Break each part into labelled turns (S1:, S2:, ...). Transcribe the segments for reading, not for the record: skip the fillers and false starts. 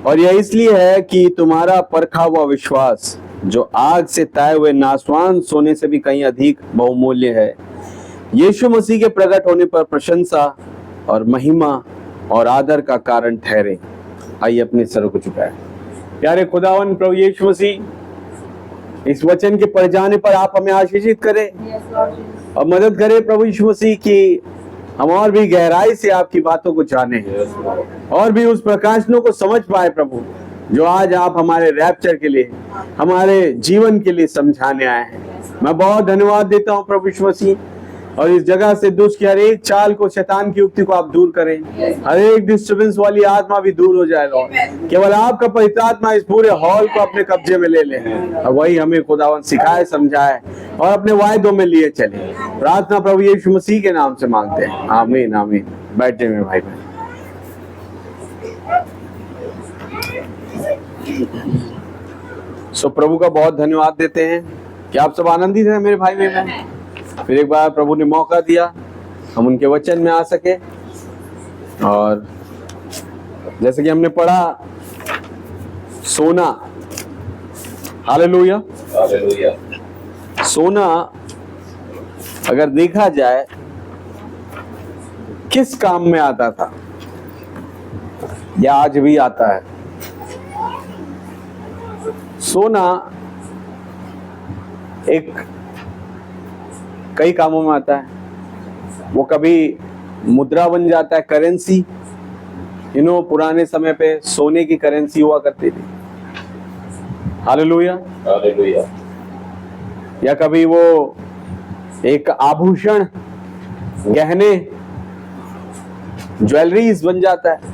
S1: और यह इसलिए है कि तुम्हारा परखा हुआ विश्वास, जो आग से ताए हुए नासवान सोने से भी कहीं अधिक बहुमूल्य है, यीशु मसीह के प्रकट होने पर प्रशंसा और महिमा और आदर का कारण ठहरे। आइए अपने सरों को झुकाएं। प्यारे खुदावन प्रभु यीशु मसीह, इस वचन के पढ़ जाने पर आप हमें आशीषित करें और मदद करें प्रभु यीशु मसीह की हम और भी गहराई से आपकी बातों को जाने और भी उस प्रकाशनों को समझ पाए प्रभु, जो आज आप हमारे रैप्चर के लिए, हमारे जीवन के लिए समझाने आए हैं। मैं बहुत धन्यवाद देता हूँ प्रभु यीशु मसीह, और इस जगह से दुष्ट की हर एक चाल को, शैतान की युक्ति को आप दूर करें। हर एक डिस्टर्बेंस वाली आत्मा भी दूर हो जाए लॉर्ड। केवल आपका पवित्र आत्मा इस पूरे हॉल को अपने कब्जे में ले ले और वही हमें खुदावन सिखाए, समझाए और अपने वायदों में लिए चले। प्रार्थना प्रभु यीशु मसीह के नाम से मांगते हैं, आमीन आमीन। बैठे मेरे भाई बहन। सो प्रभु का बहुत धन्यवाद देते हैं कि आप सब आनंदित हैं मेरे भाई बहन। फिर एक बार प्रभु ने मौका दिया हम उनके वचन में आ सके, और जैसे कि हमने पढ़ा सोना, हालेलुया हालेलुया। सोना अगर देखा जाए किस काम में आता था या आज भी आता है। सोना एक कई कामों में आता है। वो कभी मुद्रा बन जाता है, करेंसी। पुराने समय पे सोने की करेंसी हुआ करती थी, हालेलुया हालेलुया। या कभी वो एक आभूषण, गहने, ज्वेलरीज बन जाता है।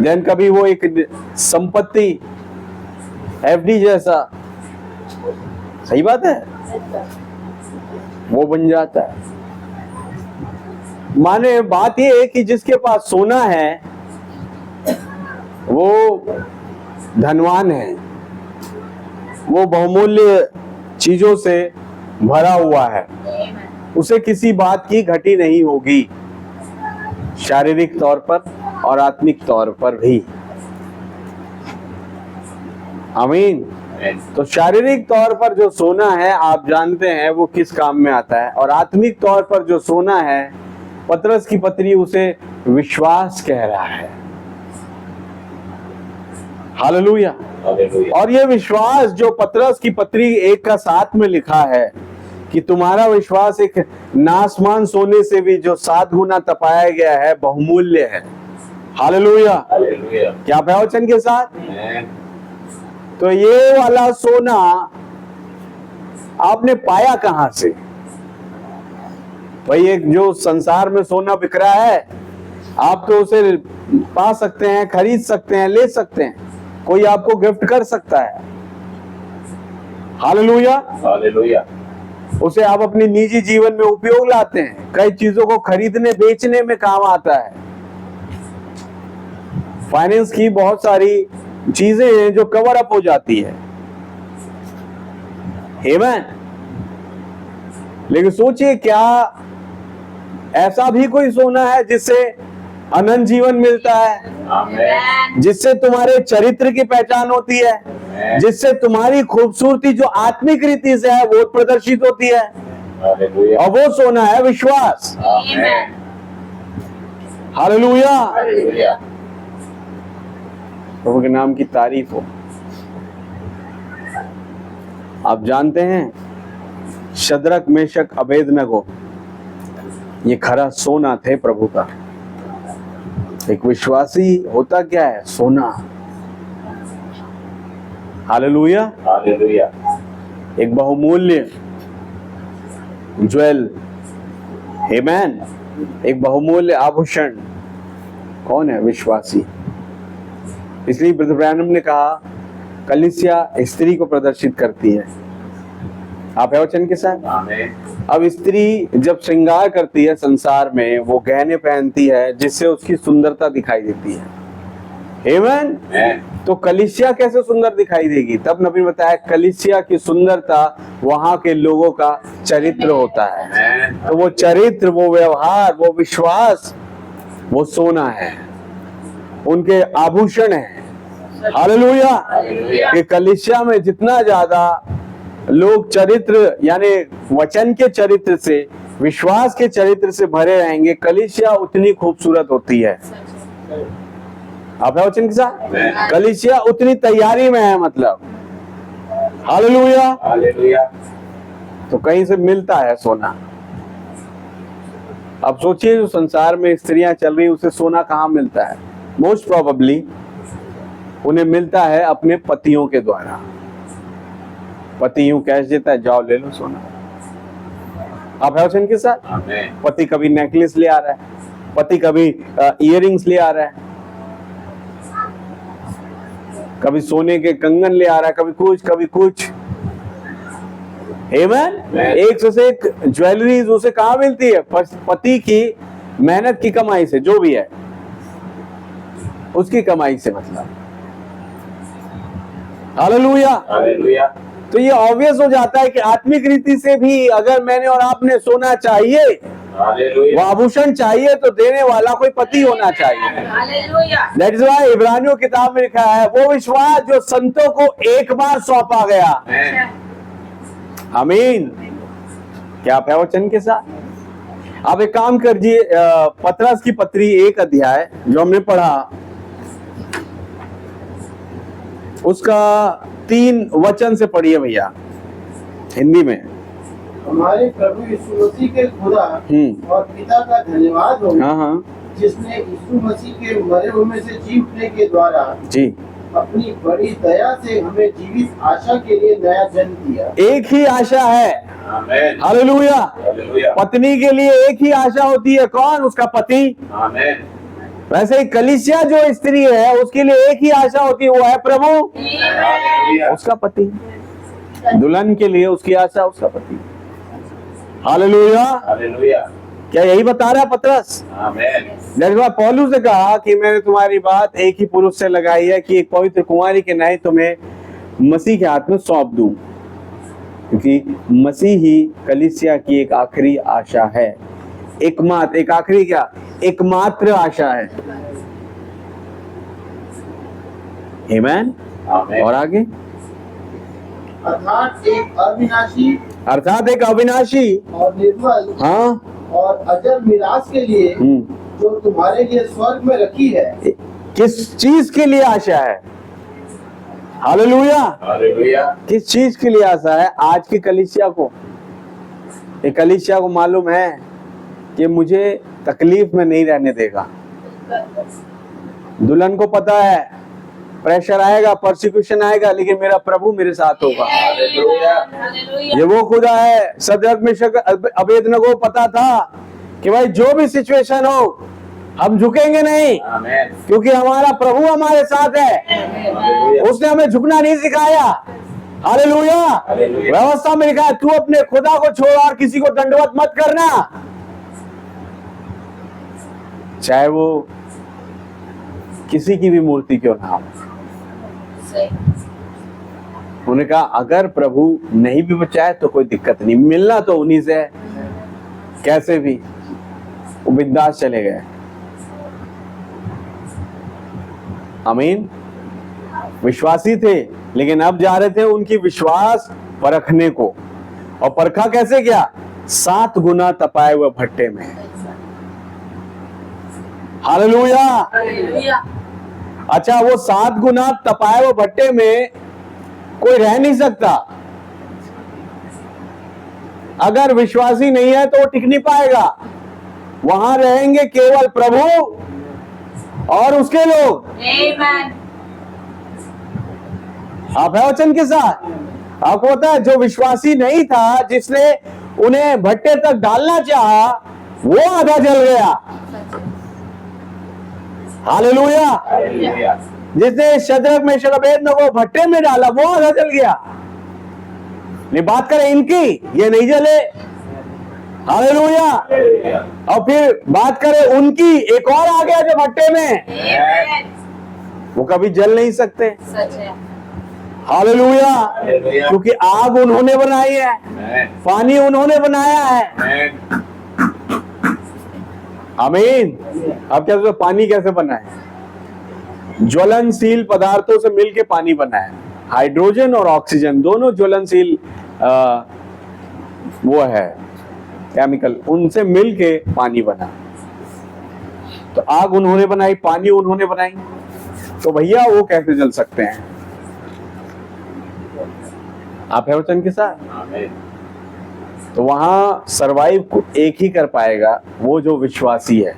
S1: देन कभी वो एक संपत्ति, एफडी जैसा, सही बात है, वो बन जाता है। माने बात ये है कि जिसके पास सोना है वो धनवान है, वो बहुमूल्य चीजों से भरा हुआ है, उसे किसी बात की घटी नहीं होगी, शारीरिक तौर पर और आत्मिक तौर पर भी। आमीन। तो शारीरिक तौर पर जो सोना है आप जानते हैं वो किस काम में आता है, और आत्मिक तौर पर जो सोना है, पतरस की पत्री उसे विश्वास कह रहा है। हालेलुया। और ये विश्वास जो पतरस की पत्री 1 का 7 में लिखा है कि तुम्हारा विश्वास एक नासमान सोने से भी जो 7 गुना तपाया गया है बहुमूल्य है। हालेलुया। क्या आप है वचन के साथ? तो ये वाला सोना आपने पाया कहां से? भाई एक जो संसार में सोना बिक रहा है, आप तो उसे पा सकते हैं, खरीद सकते हैं, ले सकते हैं, कोई आपको गिफ्ट कर सकता है। Hallelujah hallelujah. उसे आप अपने निजी जीवन में उपयोग लाते हैं, कई चीजों को खरीदने बेचने में काम आता है। फाइनेंस की बहुत सारी चीजें हैं जो कवर अप हो जाती है। आमीन। लेकिन सोचिए, क्या ऐसा भी कोई सोना है जिससे अनंत जीवन मिलता है? आमीन। जिससे तुम्हारे चरित्र की पहचान होती है, जिससे तुम्हारी खूबसूरती जो आत्मिक रीति से है वो प्रदर्शित होती है, और वो सोना है विश्वास। हालेलुया। प्रभु के नाम की तारीफ हो। आप जानते हैं शद्रक, मेशक, अबेदनगो ये खरा सोना थे प्रभु का। एक विश्वासी होता क्या है? सोना। Hallelujah hallelujah. एक बहुमूल्य ज्वेल, आमीन, एक बहुमूल्य आभूषण कौन है? विश्वासी। इसलिए ब्रदर ब्रैनम ने कहा कलीसिया स्त्री को प्रदर्शित करती है। आप है वचन के साथ? आमीन। अब स्त्री जब श्रृंगार करती है संसार में, वो गहने पहनती है जिससे उसकी सुंदरता दिखाई देती है। आमीन। तो कलीसिया कैसे सुंदर दिखाई देगी? तब नबी ने बताया कलीसिया की सुंदरता वहां के लोगों का चरित्र होता है। तो वो चरित्र, वो व्यवहार, वो विश्वास, वो सोना है। उनके आभूषण हैं। हालेलुया। कि कलीसिया में जितना ज्यादा लोग चरित्र यानी वचन के चरित्र से, विश्वास के चरित्र से भरे रहेंगे, कलीसिया उतनी खूबसूरत होती है। आप है वचन के साथ? कलीसिया उतनी तैयारी में है, मतलब। हालेलुया।
S2: हालेलुया।
S1: तो कहीं से मिलता है सोना। अब सोचिए, जो संसार में स्त्रियां चल रही, उसे सोना कहाँ मिलता है? मोस्ट प्रोबेबली उन्हें मिलता है अपने पतियों के द्वारा। पति यूं कैश देता है, जाओ ले लो सोना। आप है वचन के साथ?
S2: आमीन।
S1: पति कभी नेकलेस ले आ रहा है, पति कभी इयररिंग्स ले आ रहा है, कभी सोने के कंगन ले आ रहा है, कभी कुछ कभी कुछ। आमीन। एक से एक ज्वेलरीज उसे कहाँ मिलती है? पति की मेहनत की कमाई से, जो भी है उसकी कमाई से, मतलब। हालेलुया।
S2: हालेलुया।
S1: तो ये ऑब्वियस हो जाता है कि आत्मिक रीति से भी अगर मैंने और आपने सोना चाहिए, वो आभूषण चाहिए, तो देने वाला कोई पति होना चाहिए। दैट इज व्हाई इब्रानियों किताब में लिखा है, वो विश्वास जो संतों को एक बार सौंपा गया। आमीन। क्या आप है वचन के साथ? आप एक काम करिए, पतरस की पत्री 1 अध्याय जो हमने पढ़ा, उसका 3 वचन से पढ़िए भैया, हिंदी में।
S3: हमारे प्रभु यीशु मसीह के खुदा और पिता का धन्यवाद हो,
S1: हाँ,
S3: जिसने यीशु मसीह के मरे हुए में से जी उठने के द्वारा
S1: जी
S3: अपनी बड़ी दया से हमें जीवित आशा के लिए नया जन्म दिया।
S1: एक ही आशा है।
S2: आमीन।
S1: हालेलुया।
S2: हालेलुया।
S1: पत्नी के लिए एक ही आशा होती है, कौन? उसका पति।
S2: आमीन।
S1: वैसे ही कलीसिया जो स्त्री है, उसके लिए एक ही आशा होती है, वो है प्रभु,
S2: हालेलुया।
S1: उसका पति। दुल्हन के लिए उसकी आशा उसका पति। हालेलुया।
S2: हालेलुया।
S1: क्या यही बता रहा है पतरस?
S2: आमीन।
S1: पौलुस ने कहा कि मैंने तुम्हारी बात एक ही पुरुष से लगाई है कि एक पवित्र कुमारी के न्याय तुम्हें मसीह के हाथ में सौंप दूं, क्योंकि मसीह ही कलीसिया की एक आखिरी आशा है। एकमात्र, एक आखिरी क्या, एकमात्र आशा है। आमीन।
S2: आमीन।
S1: और आगे,
S3: अर्थात एक अविनाशी और निर्मल
S1: हाँ,
S3: और अजर मिरास के लिए जो तुम्हारे लिए स्वर्ग में रखी है।
S1: किस चीज के लिए आशा है? हालेलुया।
S2: हालेलुया।
S1: किस चीज के लिए आशा है? आज की कलीसिया को, एक कलीसिया को मालूम है कि मुझे तकलीफ में नहीं रहने देगा। दुल्हन को पता है प्रेशर आएगा, परसिक्यूशन आएगा, लेकिन मेरा प्रभु मेरे साथ होगा। ये वो खुदा है। सदरक मेशक अबेदनगो पता था कि भाई जो भी सिचुएशन हो, हम झुकेंगे नहीं,
S2: आमीन।
S1: क्योंकि हमारा प्रभु हमारे साथ है। उसने हमें झुकना नहीं सिखाया। हालेलुया।
S2: हालेलुया।
S1: व्यवस्था में लिखा है, तू अपने खुदा को छोड़ और किसी को दंडवत मत करना, चाहे वो किसी की भी मूर्ति क्यों ना हो। उन्होंने कहा अगर प्रभु नहीं भी बचाए तो कोई दिक्कत नहीं, मिलना तो उन्हीं से है, कैसे भी। वो बिंदास चले गए। आमीन। विश्वासी थे, लेकिन अब जा रहे थे उनकी विश्वास परखने को। और परखा कैसे किया? 7 गुना तपाए हुए भट्टे में। हालेलुया। अच्छा, वो 7 गुना तपाए हुए भट्टे में कोई रह नहीं सकता। अगर विश्वासी नहीं है तो वो टिक नहीं पाएगा। वहां रहेंगे केवल प्रभु और उसके लोग। आप है वचन के साथ? आपको पता है, जो विश्वासी नहीं था, जिसने उन्हें भट्टे तक डालना चाहा, वो आधा जल गया। हालेलुया।
S2: हालेलुया।
S1: जिसने शद्रक मेशक अबेदनगो भट्टे में डाला, वो आधा जल गया। नहीं, बात करें इनकी, ये नहीं जले। हालेलुया।
S2: हालेलुया।
S1: और फिर बात करें उनकी, एक और आ गया जो भट्टे में, वो कभी जल नहीं सकते। हालेलुया।
S2: हालेलुया।
S1: क्योंकि आग उन्होंने बनाई है, पानी उन्होंने बनाया है। आमीन। अब क्या पानी कैसे बना है? ज्वलनशील पदार्थों से मिलके पानी बना है। हाइड्रोजन और ऑक्सीजन दोनों ज्वलनशील वो है केमिकल, उनसे मिलके पानी बना। तो आग उन्होंने बनाई, पानी उन्होंने बनाई, तो भैया वो कैसे जल सकते हैं? आप है वचन के साथ?
S2: आमीन।
S1: तो वहां सरवाइव एक ही कर पाएगा, वो जो विश्वासी है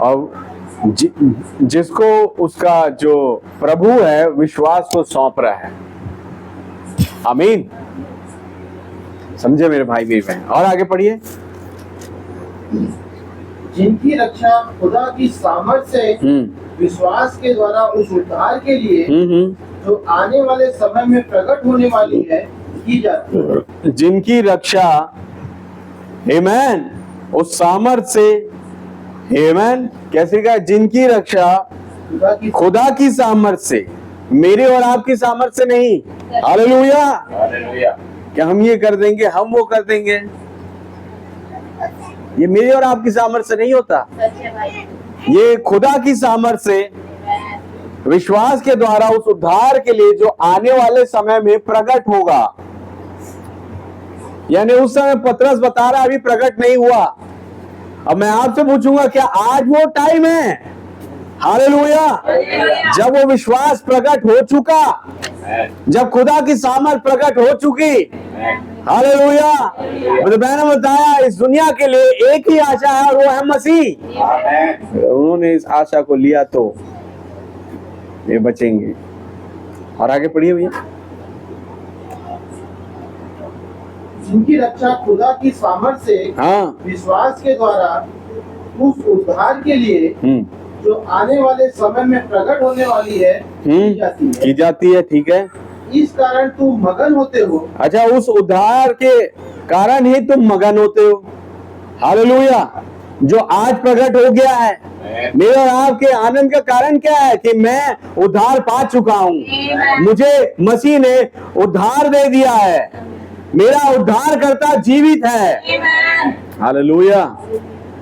S1: और जिसको उसका जो प्रभु है विश्वास को सौंप रहा है। आमीन। समझे मेरे भाई मेरी बहन? और आगे पढ़िए।
S3: जिनकी रक्षा खुदा की सामर्थ्य से विश्वास के द्वारा उस उद्धार के लिए जो आने वाले समय में प्रकट होने वाली है की जाती है।
S1: जिनकी रक्षा, आमीन, उस सामर्थ्य से, आमीन, कैसे कहा? जिनकी रक्षा खुदा की सामर्थ्य से, मेरे और आपकी सामर्थ्य से नहीं। हालेलुया।
S2: हालेलुया।
S1: क्या हम ये कर देंगे, हम वो कर देंगे? ये मेरे और आपकी सामर्थ्य से नहीं होता, ये खुदा की सामर्थ्य से विश्वास के द्वारा उस उद्धार के लिए जो आने वाले समय में प्रकट होगा। यानी उस समय पतरस बता रहा अभी प्रकट नहीं हुआ। अब मैं आपसे पूछूंगा, क्या आज वो टाइम है? हालेलुया। जब वो विश्वास प्रकट हो चुका, जब खुदा की सामर्थ प्रकट हो चुकी। हालेलुया। मैंने बताया इस दुनिया के लिए एक ही आशा है और वो है मसीह। उन्होंने इस आशा को लिया तो ये बचेंगे। और आगे पढ़िए भैया।
S3: जिनकी रक्षा खुदा की सामर्थ्य से विश्वास के द्वारा उस उद्धार के लिए जो आने वाले समय में प्रकट होने वाली है की
S1: जाती है। ठीक है।
S3: इस कारण तुम मगन होते हो।
S1: अच्छा, उस उद्धार के कारण ही तुम मगन होते हो। हालेलुया। जो आज प्रकट हो गया है, मेरे और आपके आनंद का कारण क्या है? कि मैं उद्धार पा चुका हूँ, मुझे मसीह ने उद्धार दे दिया है, मेरा उद्धार करता जीवित है। हालेलुया।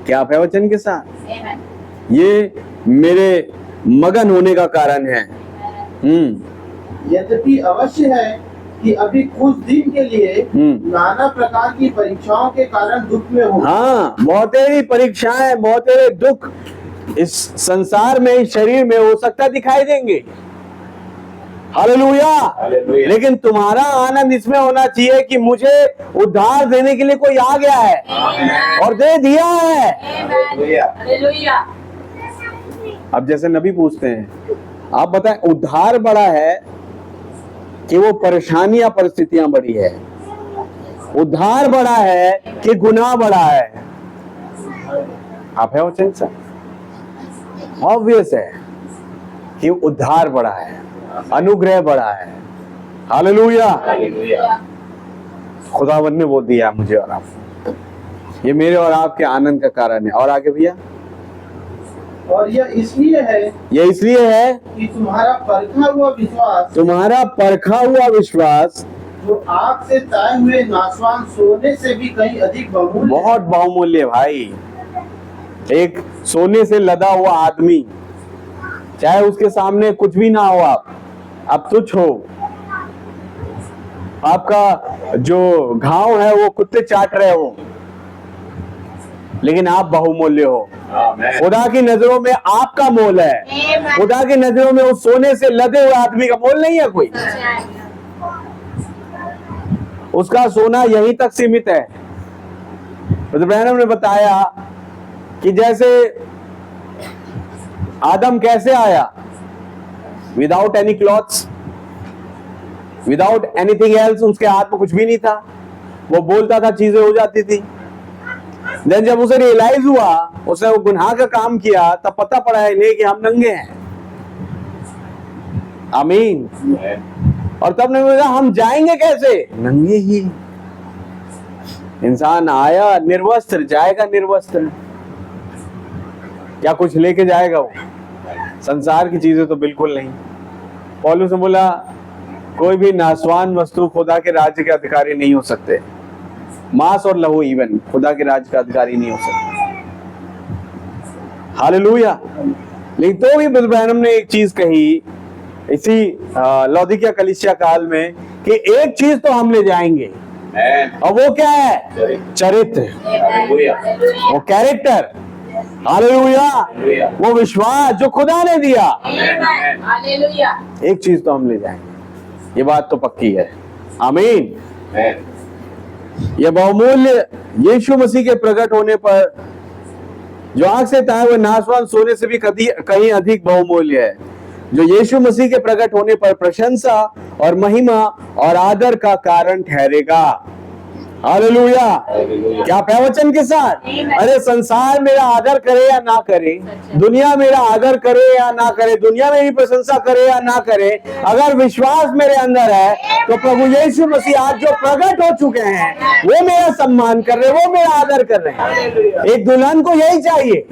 S1: क्या आप है वचन के साथ? ये मेरे मगन होने का कारण है।
S3: यद्यपि अवश्य है कि अभी कुछ दिन के लिए नाना प्रकार की परीक्षाओं के कारण दुख में हो।
S1: हाँ, बहुतेरी परीक्षाएं, बहुतेरे दुख इस संसार में, इस शरीर में हो सकता दिखाई देंगे। हालेलुया। लेकिन तुम्हारा आनंद इसमें होना चाहिए कि मुझे उद्धार देने के लिए कोई आ गया है और दे दिया है।
S2: हालेलुया।
S1: अब जैसे नबी पूछते हैं, आप बताएं उद्धार बड़ा है कि वो परेशानियां, परिस्थितियां बड़ी है? उद्धार बड़ा है कि गुनाह बड़ा है? आप है वचन से? ऑब्वियस है कि उद्धार बड़ा है, अनुग्रह बड़ा है। हालेलुया। खुदावन ने वो दिया मुझे और आपको, ये मेरे और आपके आनंद का कारण है। और आगे भैया।
S3: और यह इसलिए है कि तुम्हारा परखा हुआ विश्वास जो आग से ताए हुए नाशवान सोने से भी कहीं अधिक बहुमूल्य,
S1: बहुत बहुमूल्य भाई। एक सोने से लदा हुआ आदमी, चाहे उसके सामने कुछ भी ना हो, आप तुच्छ हो, आपका जो घाव है वो कुत्ते चाट रहे हो, लेकिन आप बहुमूल्य हो। खुदा की नजरों में आपका मोल है। खुदा की नजरों में उस सोने से लदे हुए आदमी का मोल नहीं है कोई। उसका सोना यहीं तक सीमित है। इब्राहिम ने बताया कि जैसे आदम कैसे आया, without any clothes, without anything else, उसके हाथ में कुछ भी नहीं था, वो बोलता था, चीजें हो जाती थी। देन जब उसे रियलाइज हुआ, उसने वो गुनाह का काम किया, तब पता पड़ा है नहीं कि हम नंगे हैं। आमीन। और तब ने बोला हम जाएंगे कैसे? नंगे ही। इंसान आया निर्वस्त्र, जाएगा निर्वस्त्र। क्या कुछ लेके जाएगा वो? संसार की चीजें तो बिल्कुल नहीं। पौलुस ने बोला कोई भी नाशवान वस्तु खुदा के राज्य के अधिकारी नहीं हो सकते। मांस और लहू इवन खुदा के राज्य का अधिकारी नहीं हो सकते। हालेलुया। लेकिन तो भी ब्रदर ब्रैनम ने एक चीज कही इसी लौदीकिया कलीसिया काल में कि एक चीज तो हम ले जाएंगे, और वो क्या है? चरित्र, वो कैरेक्टर, हालेलुया, वो विश्वास जो खुदा ने दिया। एक चीज तो हम ले जाएंगे, ये बात तो पक्की है। आमीन। ये बहुमूल्य यीशु मसीह के प्रकट होने पर जो आग से ताए हुए नाशवान सोने से भी कहीं अधिक बहुमूल्य है, जो यीशु मसीह के प्रकट होने पर प्रशंसा और महिमा और आदर का कारण ठहरेगा। हालेलुया। क्या प्रवचन के साथ? अरे संसार मेरा आदर करे या ना करे, दुनिया मेरा आदर करे या ना करे, दुनिया मेरी प्रशंसा करे या ना करे, अगर विश्वास मेरे अंदर है तो प्रभु यीशु मसीह आज जो प्रकट हो चुके हैं वो मेरा सम्मान कर रहे, वो मेरा आदर कर रहे हैं। एक दुल्हन को यही चाहिए।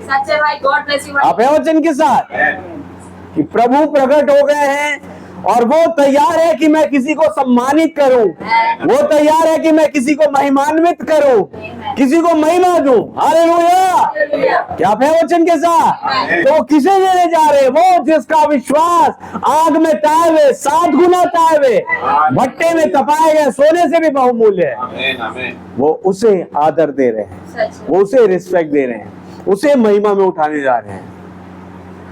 S1: आप प्रवचन के साथ कि प्रभु प्रकट हो गए हैं और वो तैयार है कि मैं किसी को सम्मानित करूं, वो तैयार है कि मैं किसी को महिमान्वित करूं, किसी को महिमा दूं। हालेलुया। क्या प्रवचन के साथ? तो किसे देने जा रहे? वो जिसका विश्वास आग में ताए हुए 7 गुना ताए हुए भट्टे में तपाए गए सोने से भी बहुमूल्य है, वो उसे आदर दे रहे हैं, वो उसे रिस्पेक्ट दे रहे हैं, उसे महिमा में उठाने जा रहे हैं।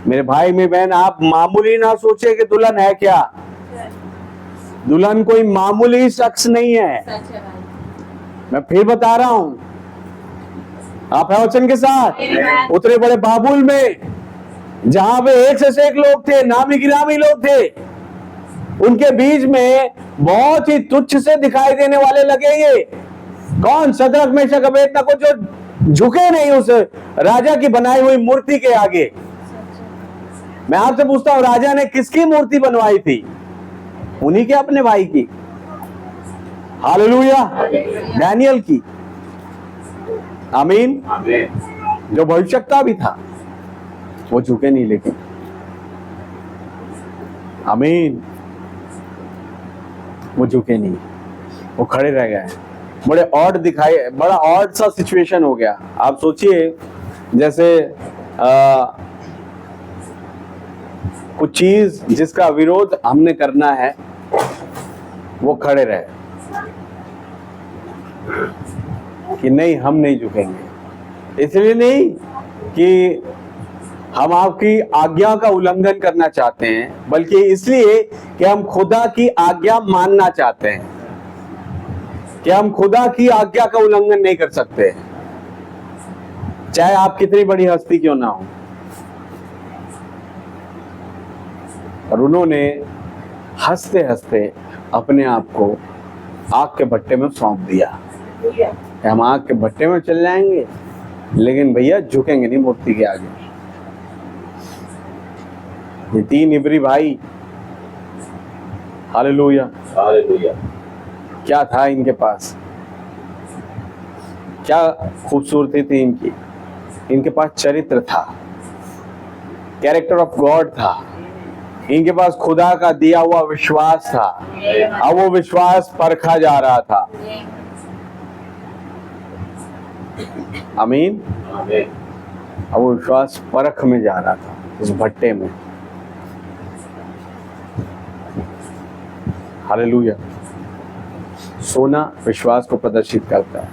S1: मेरे भाई मेरी बहन, आप मामूली ना सोचे कि दुल्हन है क्या। दुल्हन कोई मामूली शख्स नहीं है। मैं फिर बता रहा हूं, आप प्रवचन के साथ उतरे बड़े बाबुल में जहां पे एक से एक लोग थे, नामी गिरामी लोग थे, उनके बीच में बहुत ही तुच्छ से दिखाई देने वाले लगे ये कौन? शद्रक मेशक अबेदनगो, जो झुके नहीं उस राजा की बनाई हुई मूर्ति के आगे। मैं आपसे पूछता हूं, राजा ने किसकी मूर्ति बनवाई थी? उन्हीं के अपने भाई की। हालेलुया। डैनियल की। आमीन। जो भविष्यवक्ता भी था, वो झुके नहीं, लेकिन आमीन, वो झुके नहीं, वो खड़े रह गए। बड़े ऑड दिखाई, बड़ा ऑड सा सिचुएशन हो गया। आप सोचिए जैसे कुछ चीज जिसका विरोध हमने करना है, वो खड़े रहे कि नहीं, हम नहीं झुकेंगे। इसलिए नहीं कि हम आपकी आज्ञा का उल्लंघन करना चाहते हैं, बल्कि इसलिए कि हम खुदा की आज्ञा मानना चाहते हैं, कि हम खुदा की आज्ञा का उल्लंघन नहीं कर सकते, चाहे आप कितनी बड़ी हस्ती क्यों ना हो। और उन्होंने हंसते हंसते अपने आप को आग के भट्टे में सौंप दिया। हम आग के भट्टे में चल जाएंगे, लेकिन भैया झुकेंगे नहीं मूर्ति के आगे। ये 3 इब्री भाई, हालेलुया, हालेलुया, क्या था इनके पास? क्या खूबसूरती थी इनकी? इनके पास चरित्र था, कैरेक्टर ऑफ गॉड था। इनके पास खुदा का दिया हुआ विश्वास था। अब वो विश्वास परखा जा रहा था। आमीन। अब वो विश्वास परख में जा रहा था, इस भट्टे में। हालेलुया। सोना विश्वास को प्रदर्शित करता है,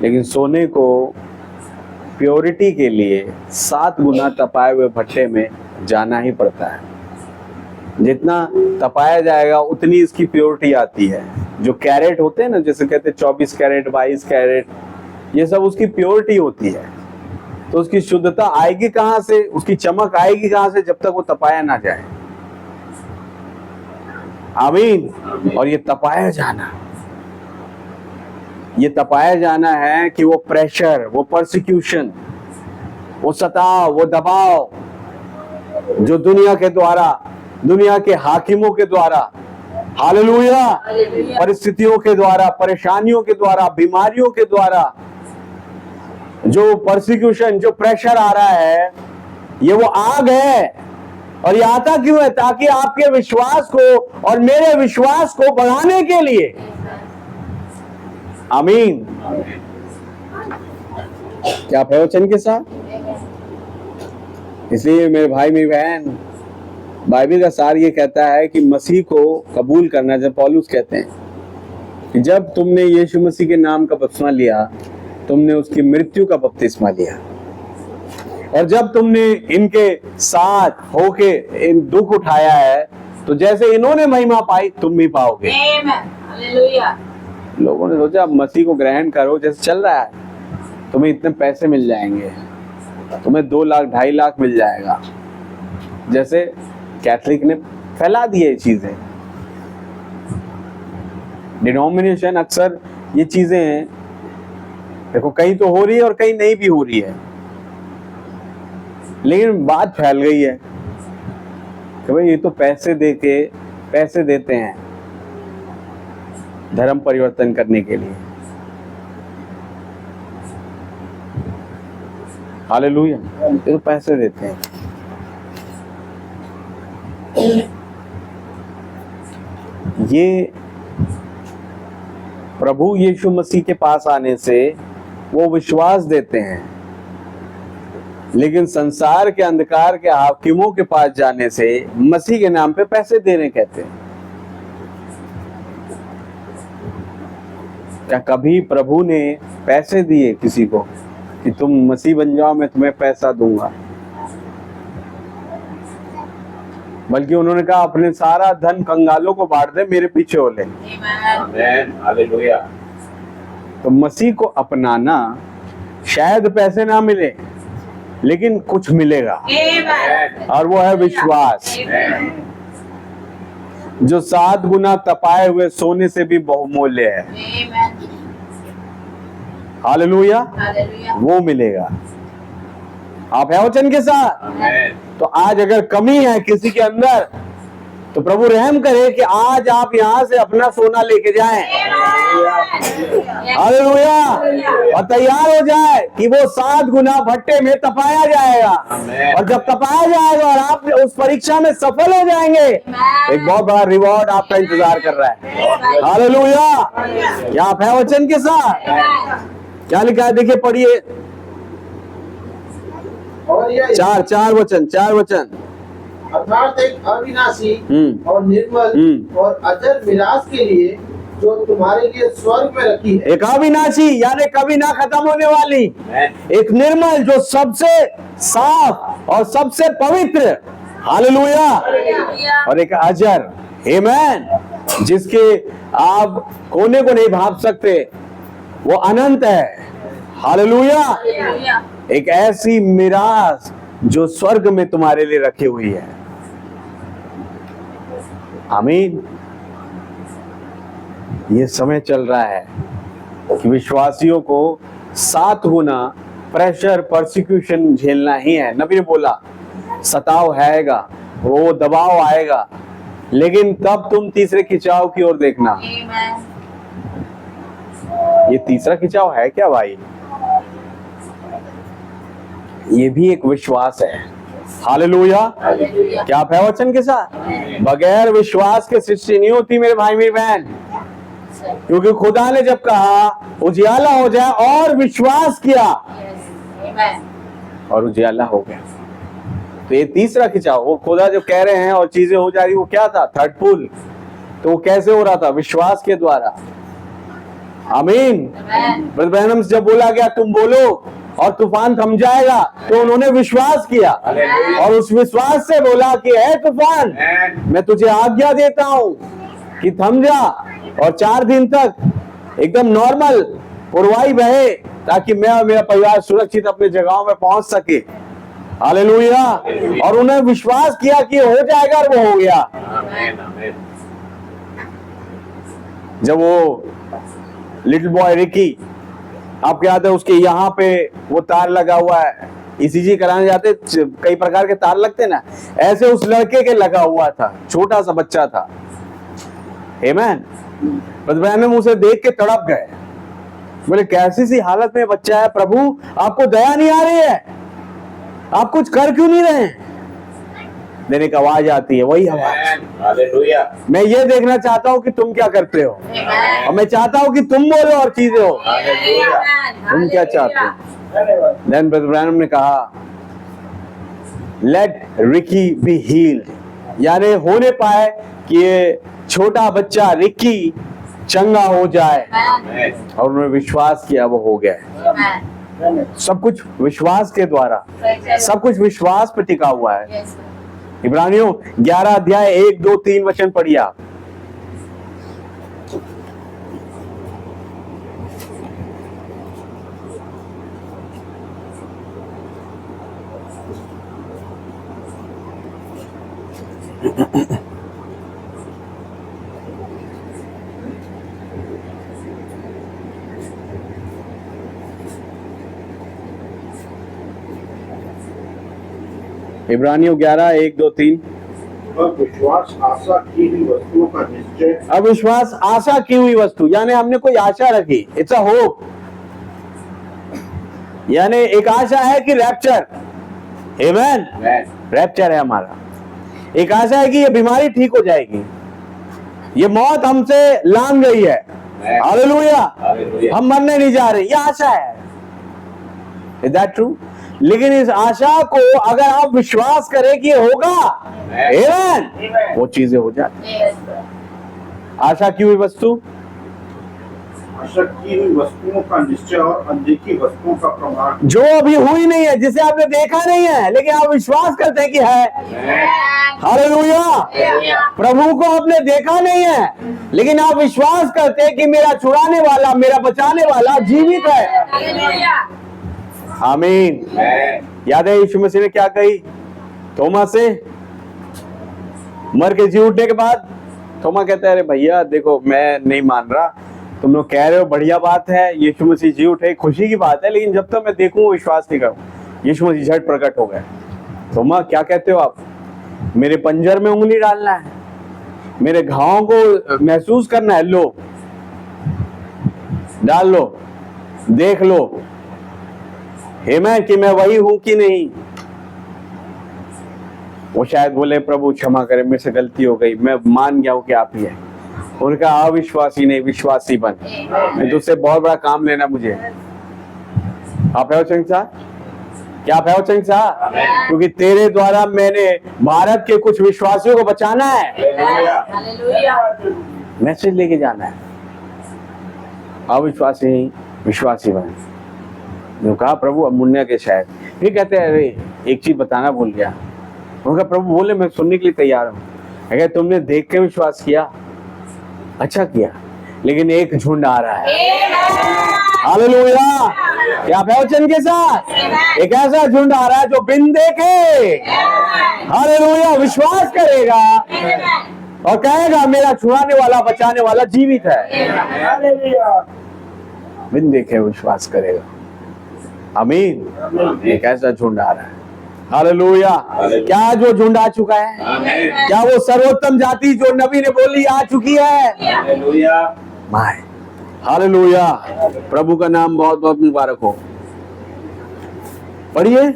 S1: लेकिन सोने को प्योरिटी के लिए 7 गुना तपाए हुए भट्टे में जाना ही पड़ता है। जितना तपाया जाएगा उतनी इसकी प्योरिटी आती है। जो कैरेट होते हैं ना, जैसे कहते हैं 24 कैरेट 22 कैरेट, ये सब उसकी प्योरिटी होती है। तो उसकी शुद्धता आएगी कहां से, उसकी चमक आएगी कहां से? जब तक वो तपाया ना जाए। आमीन। और ये तपाया जाना, ये तपाया जाना है कि वो प्रेशर, वो परसिक्यूशन, वो सताव, वो दबाव जो दुनिया के द्वारा, दुनिया के हाकिमों के द्वारा, हालेलुया, परिस्थितियों के द्वारा, परेशानियों के द्वारा, बीमारियों के द्वारा जो परसिक्यूशन, जो प्रेशर आ रहा है, ये वो आग है। और ये आता क्यों है? ताकि आपके विश्वास को और मेरे विश्वास को बढ़ाने के लिए। आमीन। क्या प्रवचन के साथ? इसलिए मेरे भाई मेरी बहन, बाइबल का सार ये कहता है कि मसीह को कबूल करना, जब पौलुस कहते हैं कि जब तुमने यीशु मसीह के नाम का बपतिस्मा लिया, तुमने उसकी मृत्यु का बपतिस्मा लिया, और जब तुमने इनके साथ होके इन दुख उठाया है, तो जैसे इन्होंने महिमा पाई तुम भी पाओगे।
S2: हालेलुया।
S1: लोगों ने सोचा अब मसीह को ग्रहण करो, जैसे चल रहा है तुम्हें इतने पैसे मिल जाएंगे, तुम्हें 2 लाख 2.5 लाख मिल जाएगा, जैसे कैथलिक ने फैला दी ये चीजें। डिनोमिनेशन अक्सर ये चीजें हैं, देखो कहीं तो हो रही है और कहीं नहीं भी हो रही है, लेकिन बात फैल गई है कि भाई ये तो पैसे देते हैं धर्म परिवर्तन करने के लिए। हालेलुया, ये तो पैसे देते हैं। ये प्रभु यीशु मसीह के पास आने से वो विश्वास देते हैं, लेकिन संसार के अंधकार के हाकिमों के पास जाने से मसीह के नाम पे पैसे देने कहते हैं। क्या कभी प्रभु ने पैसे दिए किसी को कि तुम मसीह बन जाओ, मैं तुम्हें पैसा दूंगा? बल्कि उन्होंने कहा अपने सारा धन कंगालों को बांट दे, मेरे पीछे हो ले।
S2: आमीन। हालेलुया।
S1: तो मसीह को अपनाना, शायद पैसे ना मिले लेकिन कुछ मिलेगा, और वो है विश्वास, जो 7 गुना तपाए हुए सोने से भी बहुमूल्य है। हालेलुया, वो मिलेगा। आप है वचन के साथ? तो आज अगर कमी है किसी के अंदर, तो प्रभु रहम करे कि आज आप यहाँ से अपना सोना लेके जाएं। हालेलुया, और तैयार हो जाए कि वो 7 गुना भट्टे में तपाया जाएगा, और जब तपाया जाएगा और आप उस परीक्षा में सफल हो जाएंगे, एक बहुत बड़ा रिवॉर्ड आपका इंतजार कर रहा है। हालेलुया, क्या आप है वचन के साथ? क्या लिखा है देखिए, पढ़िए।
S3: और यह
S1: 4 वचन।
S3: अर्थात एक अविनाशी और निर्मल और अजर मिरास के लिए जो तुम्हारे लिए स्वर्ग में रखी है।
S1: एक अविनाशी यानी कभी ना खत्म होने वाली, एक निर्मल जो सबसे साफ और सबसे पवित्र, हालेलुया, और एक अजर, आमीन, जिसके आप कोने को नहीं भाप सकते, वो अनंत है। हालेलुया, एक ऐसी मिरास जो स्वर्ग में तुम्हारे लिए रखी हुई है। आमीन। ये समय चल रहा है कि विश्वासियों को 7 गुना प्रेशर, परसिक्यूशन झेलना ही है। नबी ने बोला सताव आएगा, वो दबाव आएगा, लेकिन तब तुम तीसरे खिंचाव की ओर देखना। ये तीसरा खिंचाव है क्या भाई? ये भी एक विश्वास है। हालेलुया, क्या आप है वचन के साथ? बगैर विश्वास के सृष्टि नहीं होती मेरे भाई मेरी बहन, क्योंकि खुदा ने जब कहा उजियाला हो जाए और विश्वास किया और उजियाला हो गया। तो ये तीसरा खिंचाव, वो खुदा जब कह रहे हैं और चीजें हो जा रही, वो क्या था? Third pull. तो वो कैसे हो रहा था? विश्वास के द्वारा। आमीन। बहनम से जब बोला गया तुम बोलो और तूफान थम जाएगा, तो उन्होंने विश्वास किया और उस विश्वास से बोला कि है तूफान, मैं तुझे आज्ञा देता हूं कि थम जा, और 4 दिन तक एकदम नॉर्मल पुरवाई बहे, ताकि मैं और मेरा परिवार सुरक्षित अपने जगहों में पहुंच सके। हालेलुया, और उन्हें विश्वास किया कि हो जाएगा, और वो हो गया। जब वो लिटिल बॉय रिकी, आपको याद है, उसके यहाँ पे वो तार लगा हुआ है, ईसीजी कराने जाते कई प्रकार के तार लगते ना, ऐसे उस लड़के के लगा हुआ था, छोटा सा बच्चा था। आमीन। बहन उसे देख के तड़प गए, बोले कैसी सी हालत में बच्चा है, प्रभु आपको दया नहीं आ रही है? आप कुछ कर क्यों नहीं रहे? देने की आवाज आती है, वही आवाज।
S2: हालेलुया।
S1: मैं ये देखना चाहता हूँ कि तुम क्या करते हो, और मैं चाहता हूँ कि तुम बोलो और चीजें हो। तुम क्या चाहते हो? देन ब्रदर ब्रैनम ने कहा, लेट रिकी बी हील्ड, यानी होने पाए कि ये छोटा बच्चा रिकी चंगा हो जाए।
S2: Amen.
S1: और उन्होंने विश्वास किया, वो हो गया।
S2: Amen.
S1: सब कुछ विश्वास के द्वारा, सब कुछ विश्वास पर टिका हुआ है।
S2: Yes, sir.
S1: इब्रानियों 11 अध्याय 1, 2, 3 वचन पढ़िए आप। इब्रानियों 11, 1, 2, 3।
S3: और विश्वास आशा की हुई वस्तुओं का निश्चय,
S1: अविश्वास आशा की हुई वस्तु, यानी हमने कोई आशा रखी, इट्स अ होप, यानी एक आशा है कि रैप्चर, आमेन,
S2: Amen.
S1: रैप्चर है हमारा। एक आशा है कि ये बीमारी ठीक हो जाएगी, ये मौत हमसे लांग गई है, हालेलुया,
S2: Hallelujah.
S1: हम मरने नहीं जा रहे, ये आशा है। Is that true? लेकिन इस आशा को अगर आप विश्वास करें कि ये होगा, आमेन, वो चीजें हो जाती।
S2: Yes, sir.
S1: आशा की हुई वस्तु,
S3: आशा की हुई वस्तुओं का निश्चय और अनदेखी वस्तुओं का प्रमाण।
S1: जो अभी हुई नहीं है, जिसे आपने देखा नहीं है, लेकिन आप विश्वास करते हैं कि है।
S2: Amen.
S1: Hallelujah,
S2: Hallelujah.
S1: प्रभु को आपने देखा नहीं है, लेकिन आप विश्वास करते हैं कि मेरा छुड़ाने वाला, मेरा बचाने वाला जीवित है।
S2: Hallelujah.
S1: आमीन।
S2: Amen.
S1: याद है यीशु मसीह ने क्या कही थोमा से? मर के जी उठने के बाद थोमा कहता है, अरे भैया देखो, मैं नहीं मान रहा, तुम लोग कह रहे हो बढ़िया बात है, यीशु मसीह जी उठे, खुशी की बात है, लेकिन जब तक मैं देखूं विश्वास नहीं करूं। यीशु मसीह झट प्रकट हो गए। थोमा क्या कहते हो आप? मेरे पंजर में उंगली डालना है, मेरे घावों को महसूस करना है, लो डाल लो, देख लो, आमीन, कि मैं वही हूं कि नहीं। वो शायद बोले, प्रभु क्षमा करें, मेरे से गलती हो गई, मैं मान गया हूं कि आप ही है। उनका अविश्वासी नहीं, विश्वासी बन, मैं तुझसे बहुत बड़ा काम लेना मुझे। आप है चंग साहब? क्या आप है चंग साहब? क्योंकि तेरे द्वारा मैंने भारत के कुछ विश्वासियों को बचाना है,
S2: Hallelujah.
S1: मैसेज लेके जाना है। अविश्वासी नहीं, विश्वासी बन। जो कहा प्रभु, अब मुन्ने के शायद फिर कहते हैं, अरे एक चीज बताना भूल गया। उनका प्रभु बोले, मैं सुनने के लिए तैयार हूँ। अगर तुमने देख के विश्वास किया, अच्छा किया, लेकिन एक झुंड आ रहा है। हालेलुया, क्या आप है वचन के साथ? एक ऐसा झुंड आ रहा है जो बिन देखे, हालेलुया, विश्वास करेगा और कहेगा, मेरा छुड़ाने वाला, बचाने वाला जीवित है। बिन देखे विश्वास करेगा। आमीन। एक ऐसा झुंड आ रहा है। हालेलुया। क्या जो झुंड आ चुका है?
S2: Amen.
S1: क्या वो सर्वोत्तम जाति जो नबी ने बोली आ चुकी है?
S2: Hallelujah.
S1: माय हालेलुया, प्रभु का नाम बहुत बहुत मुबारक हो। पढ़िए।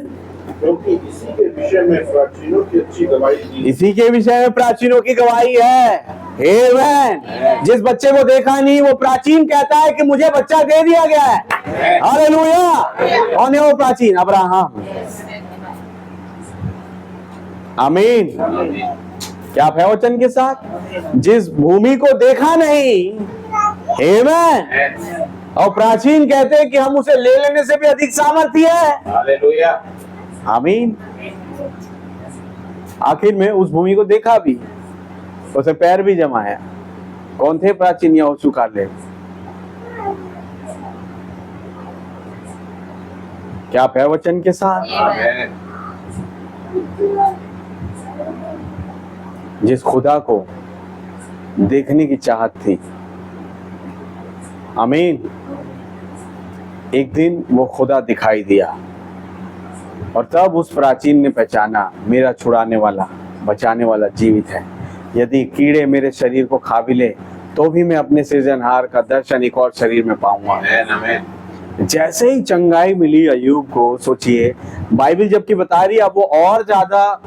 S3: क्योंकि इसी के विषय में प्राचीनों की अच्छी गवाही दी।
S1: इसी के विषय में प्राचीनों की गवाही है। आमेन। जिस बच्चे को देखा नहीं, वो प्राचीन कहता है कि मुझे बच्चा दे दिया गया है। हालेलुया। कौन है वो प्राचीन? अब्राहम। आमीन। क्या आप है वचन के साथ? जिस भूमि को देखा नहीं, आमीन, और प्राचीन कहते हैं कि हम उसे ले लेने से भी अधिक सामर्थ्य है।
S2: Hallelujah.
S1: आमीन। आखिर में उस भूमि को देखा भी, उसे पैर भी जमाया। कौन थे प्राचीन यहोशू कालेब? क्या आप है वचन के साथ?
S2: Amen.
S1: जिस खुदा को देखने की चाहत थी, आमीन, एक दिन वो खुदा दिखाई दिया और तब उस प्राचीन ने पहचाना, मेरा छुड़ाने वाला, बचाने वाला जीवित है। यदि कीड़े मेरे शरीर को खा भी ले, तो भी मैं अपने सृजनहार का दर्शन एक और शरीर में पाऊंगा।
S2: Amen. Amen.
S1: जैसे ही चंगाई मिली अयूब को, सोचिए बाइबल जबकि बता रही है, अब वो और ज्यादा,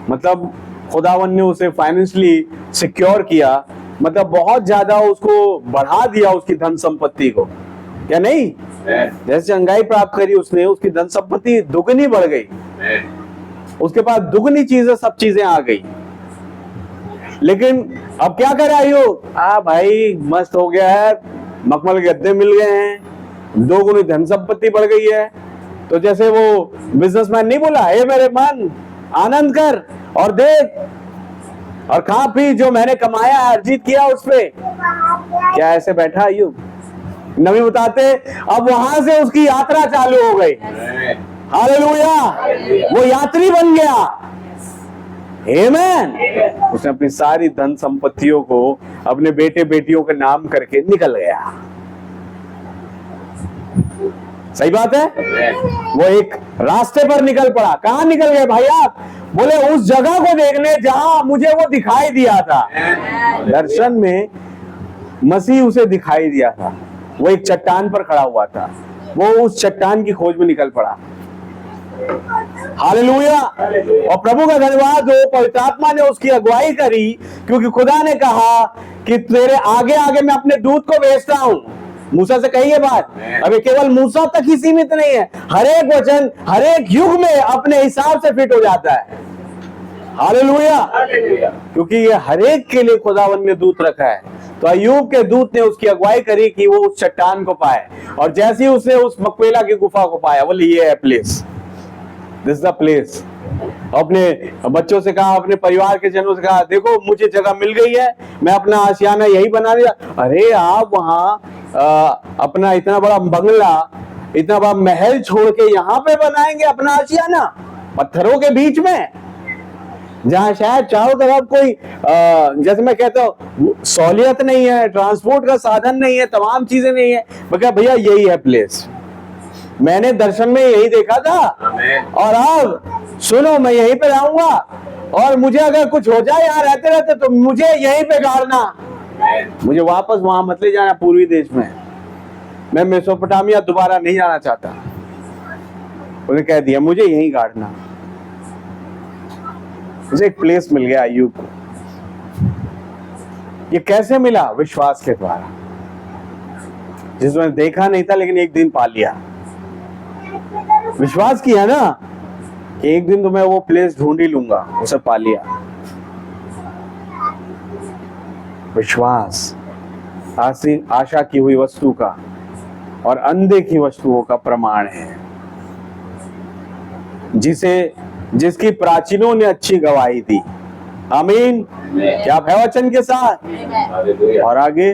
S1: मतलब खुदावन ने उसे फाइनेंशियली सिक्योर किया, मतलब बहुत ज्यादा उसको बढ़ा दिया, उसकी धन संपत्ति को, क्या नहीं?
S2: Amen.
S1: जैसे चंगाई प्राप्त करी उसने, उसकी धन संपत्ति दुगनी बढ़ गई।
S2: Amen.
S1: उसके पास दुगनी चीजें, सब चीजें आ गई। लेकिन अब क्या करे अय्यूब? भाई मस्त हो गया है, मखमल के गद्दे मिल गए हैं, दोगुनी धन संपत्ति बढ़ गई है। तो जैसे वो बिजनेसमैन नहीं बोला, हे मेरे मन आनंद कर और देख और खा पी, जो मैंने कमाया अर्जित किया उस पे। क्या ऐसे बैठा अय्यूब? नबी बताते अब वहां से उसकी यात्रा चालू हो गई। हालेलुया, वो यात्री बन गया। आमीन। उसने अपनी सारी धन संपत्तियों को अपने बेटे बेटियों के नाम करके निकल गया। सही बात है। वो एक रास्ते पर निकल पड़ा। कहां निकल गए भाई आप? बोले उस जगह को देखने जहां मुझे वो दिखाई दिया था। दर्शन में मसीह उसे दिखाई दिया था। वो एक चट्टान पर खड़ा हुआ था, वो उस चट्टान की खोज में निकल पड़ा। हालेलुया। और प्रभु का धन्यवाद हो, पवित्र आत्मा ने उसकी अगुवाई करी, क्योंकि खुदा ने कहा कि तेरे आगे आगे मैं अपने दूत को भेजता हूं। मूसा से कही ये बात। अब ये केवल मूसा तक ही सीमित नहीं है, हर एक वचन हर एक युग में अपने हिसाब से फिट हो जाता है। हालेलुया। क्योंकि ये हर एक के लिए खुदावन ने दूत रखा है। तो अय्यूब के दूत ने उसकी अगुवाई करी कि वो उस चट्टान को पाए, और जैसे ही उसने उस मकपेला की गुफा को पाया, बोले ये है प्लेस, दिस द प्लेस। अपने बच्चों से कहा, अपने परिवार के जनों से कहा, देखो मुझे जगह मिल गई है, मैं अपना आशियाना यही बना दिया। अरे आप वहां अपना इतना बड़ा बंगला, इतना बड़ा महल छोड़ के यहाँ पे बनाएंगे अपना आशियाना, पत्थरों के बीच में, जहां शायद चारों तरफ कोई जैसे मैं कहता हूँ सहूलियत नहीं है, ट्रांसपोर्ट का साधन नहीं है, तमाम चीजें नहीं है। मैं कहा भैया यही है प्लेस, मैंने दर्शन में यही देखा था, और अब सुनो मैं यहीं पे रहूंगा, और मुझे अगर कुछ हो जाए यहाँ रहते रहते तो मुझे यहीं पे गाड़ना, मुझे वापस वहां मत ले जाना पूर्वी देश में, मैं मेसोपोटामिया दोबारा नहीं जाना चाहता। उन्हें कह दिया मुझे यहीं गाड़ना। उसे एक प्लेस मिल गया अय्यूब को। ये कैसे मिला? विश्वास के द्वारा, जिसने देखा नहीं था लेकिन एक दिन पा लिया। विश्वास किया ना कि एक दिन तो मैं वो प्लेस ढूंढ ही लूंगा, उसे पा लिया। विश्वास आशा की हुई वस्तु का और अनदेखी वस्तुओं का प्रमाण है, जिसकी प्राचीनों ने अच्छी गवाही दी। आमीन। क्या आप है वचन के साथ? और आगे,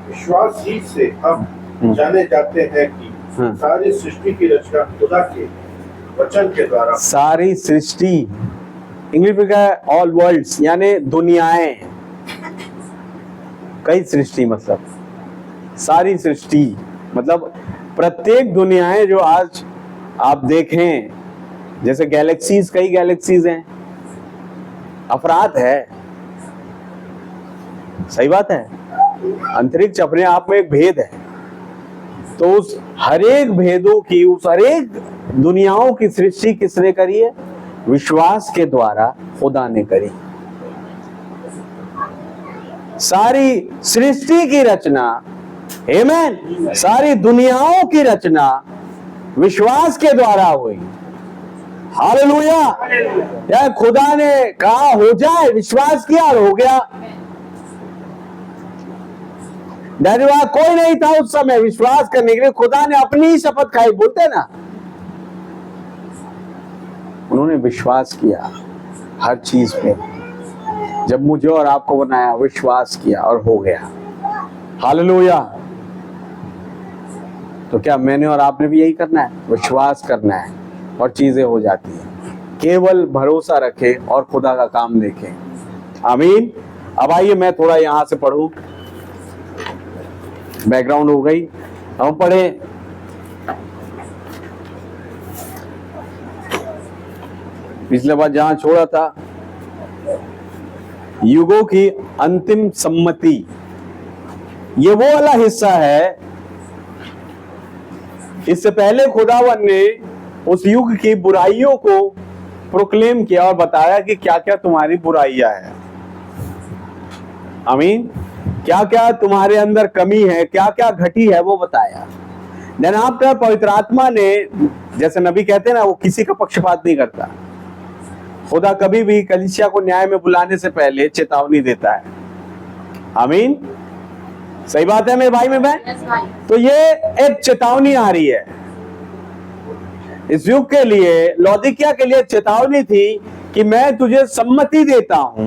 S3: विश्वास ही से हम जाने जाते हैं कि सारी सृष्टि की रचना खुदा के वचन के द्वारा।
S1: सारी सृष्टि, इंग्लिश में क्या है? ऑल वर्ल्ड्स, यानी दुनियाएं, कई सृष्टि मतलब सारी सृष्टि, मतलब प्रत्येक दुनियाएं जो आज आप देखें, जैसे गैलेक्सीज, कई गैलेक्सीज हैं, अफरात है। सही बात है। अंतरिक्ष अपने आप में एक भेद है। तो उस हरेक भेदों की, उस हरेक दुनियाओं की सृष्टि किसने करी है? विश्वास के द्वारा खुदा ने करी। सारी सृष्टि की रचना, आमीन, सारी दुनियाओं की रचना विश्वास के द्वारा हुई। हालेलुया। या खुदा ने कहा हो जाए, विश्वास किया और हो गया। धन्यवाद। कोई नहीं था उस समय विश्वास करने के लिए, खुदा ने अपनी ही शपथ खाई, बोलते ना, उन्होंने विश्वास किया हर चीज पे। जब मुझे और आपको बनाया, विश्वास किया और हो गया। हालेलुया। तो क्या मैंने और आपने भी यही करना है? विश्वास करना है और चीजें हो जाती हैं। केवल भरोसा रखें और खुदा का काम देखें। आमीन। अब आइए मैं थोड़ा यहां से पढ़ूं, बैकग्राउंड हो गई, हम पढ़े। पिछले बार जहां छोड़ा था, युगों की अंतिम सम्मति, ये वो वाला हिस्सा है। इससे पहले खुदावन ने उस युग की बुराइयों को प्रोक्लेम किया और बताया कि क्या क्या तुम्हारी बुराइयां हैं। आमीन। क्या क्या तुम्हारे अंदर कमी है, क्या क्या घटी है, वो बताया। देन आफ्टर पवित्र आत्मा ने, जैसे नबी कहते हैं ना, वो किसी का पक्षपात नहीं करता, खुदा कभी भी कलीसिया को न्याय में बुलाने से पहले चेतावनी देता है। आमीन, सही बात है मेरे भाई में बहन।
S4: यस भाई।
S1: तो ये एक चेतावनी आ रही है इस युग के लिए, लौदीकिया के लिए चेतावनी थी कि मैं तुझे सम्मति देता हूं।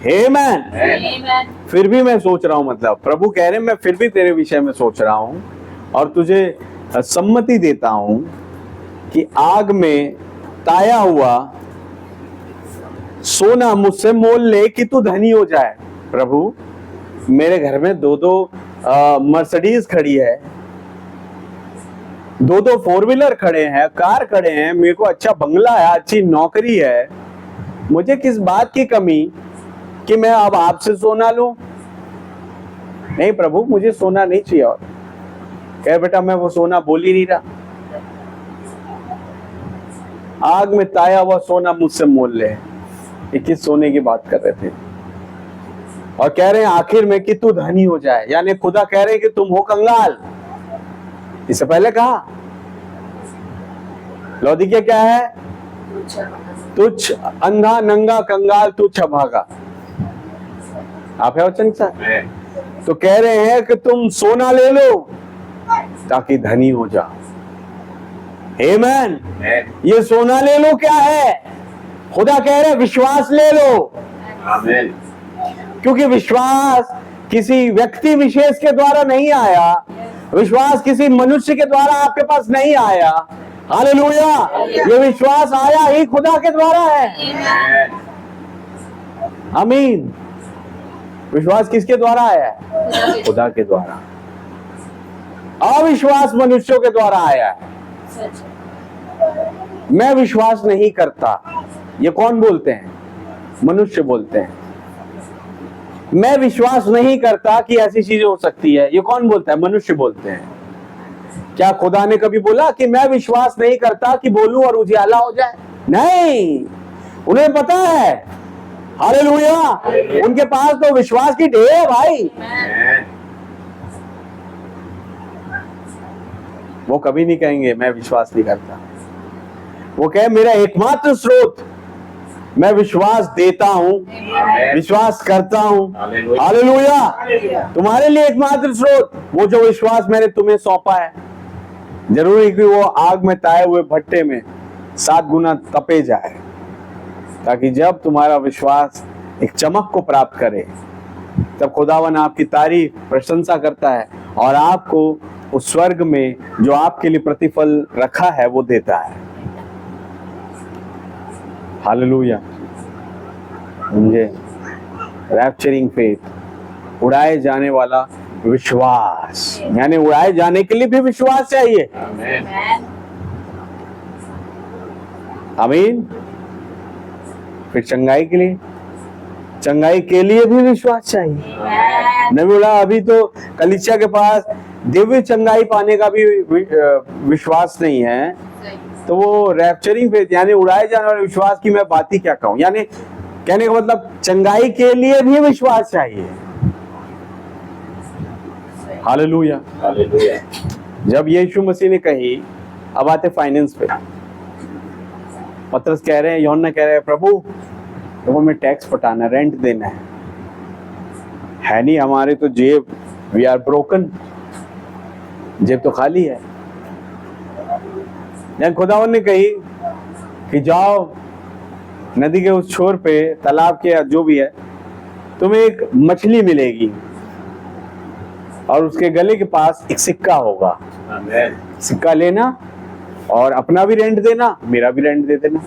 S1: आमीन।
S4: आमीन।
S1: फिर भी मैं सोच रहा हूं, मतलब प्रभु कह रहे हैं मैं फिर भी तेरे विषय में सोच रहा हूं और तुझे सम्मति देता हूं कि आग में ताया हुआ सोना मुझसे मोल ले कि तू धनी हो जाए। प्रभु, मेरे घर में दो मर्सिडीज खड़ी है, दो फोर व्हीलर खड़े हैं, कार खड़े हैं, मेरे को अच्छा बंगला है, अच्छी नौकरी है, मुझे किस बात की कमी कि मैं अब आपसे सोना लूं? नहीं प्रभु, मुझे सोना नहीं चाहिए। और कह बेटा मैं वो सोना बोल ही नहीं रहा, आग में ताया हुआ सोना मुझसे मोल ले। ये किस सोने की बात कर रहे थे? और कह रहे हैं आखिर में कि तू धनी हो जाए, यानी खुदा कह रहे हैं कि तुम हो कंगाल। इससे पहले कहा लौदीकिया क्या है? तुच्छ, अंधा, नंगा, कंगाल, तुच्छ, अभागा। आप है वचन सर? तो कह रहे हैं कि तुम सोना ले लो ताकि धनी हो जाओ। आमीन। ये सोना ले लो क्या है? खुदा कह रहे विश्वास ले लो।
S2: आमीन।
S1: क्योंकि विश्वास किसी व्यक्ति विशेष के द्वारा नहीं आया, विश्वास किसी मनुष्य के द्वारा आपके पास नहीं आया। हालेलुया। ये विश्वास आया ही खुदा के द्वारा है। आमीन। विश्वास किसके द्वारा आया है? खुदा के द्वारा। अविश्वास मनुष्यों के द्वारा आया है। मैं विश्वास नहीं करता, ये कौन बोलते हैं? मनुष्य बोलते हैं। मैं विश्वास नहीं करता कि ऐसी चीजें हो सकती है, ये कौन बोलता है? मनुष्य बोलते हैं। क्या खुदा ने कभी बोला कि मैं विश्वास नहीं करता कि बोलूं और उजियाला हो जाए? नहीं, उन्हें पता है। हालेलुया। उनके पास तो विश्वास की ढेर है भाई। वो कभी नहीं कहेंगे मैं विश्वास नहीं करता। वो कहे मेरा एकमात्र स्रोत, मैं विश्वास देता हूं, विश्वास करता हूं। हालेलुया। तुम्हारे लिए एकमात्र स्रोत वो जो विश्वास मैंने तुम्हें सौंपा है। जरूरी कि वो आग में ताए हुए भट्टे में 7 गुना तपे जाए, ताकि जब तुम्हारा विश्वास एक चमक को प्राप्त करे तब खुदावन आपकी तारीफ, प्रशंसा करता है और आपको उस स्वर्ग में जो आपके लिए प्रतिफल रखा है वो देता है। हालेलुया। समझे? रैप्चरिंग फेथ, उड़ाए जाने वाला विश्वास, यानी उड़ाए जाने के लिए भी विश्वास चाहिए। आमीन। फिर चंगाई के लिए, चंगाई के लिए भी विश्वास चाहिए। नहीं बोला अभी तो कलीसिया के पास दिव्य चंगाई पाने का भी विश्वास नहीं है, तो वो रैप्चरिंग फेथ यानी उड़ाए जाने वाले विश्वास की मैं बात ही क्या कहूं। यानी कहने का मतलब चंगाई के लिए भी विश्वास चाहिए। हालेलुया।
S2: हालेलुया।
S1: जब यीशु मसीह ने कही, अब आते फाइनेंस पे। पतरस कह रहे हैं, यूहन्ना कह रहे हैं प्रभु तो हमें टैक्स पटाना, रेंट देना है नहीं हमारे तो जेब, वी आर ब्रोकन, जेब तो खाली है। जब खुदावन ने कही कि जाओ नदी के उस छोर पे, तालाब के या जो भी है, तुम्हें एक मछली मिलेगी और उसके गले के पास एक सिक्का होगा।
S2: आमीन।
S1: सिक्का लेना और अपना भी रेंट देना, मेरा भी रेंट दे देना,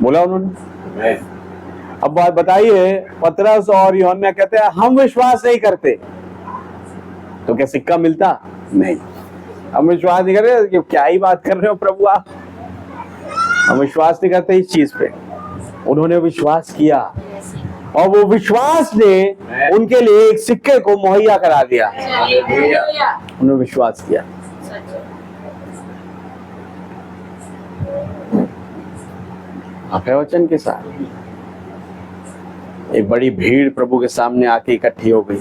S1: बोला उन्होंने।
S2: आमीन।
S1: अब बात बताइए, पतरस और यूहन्ना कहते हैं हम विश्वास नहीं करते, तो क्या सिक्का मिलता? नहीं। हम विश्वास नहीं कर रहे कि क्या ही बात कर रहे हो प्रभु आप, हम विश्वास नहीं करते इस चीज पे। उन्होंने विश्वास किया और वो विश्वास ने उनके लिए एक सिक्के को मुहैया करा दिया। उन्होंने विश्वास किया। आप है वचन के साथ। एक बड़ी भीड़ प्रभु के सामने आके इकट्ठी हो गई।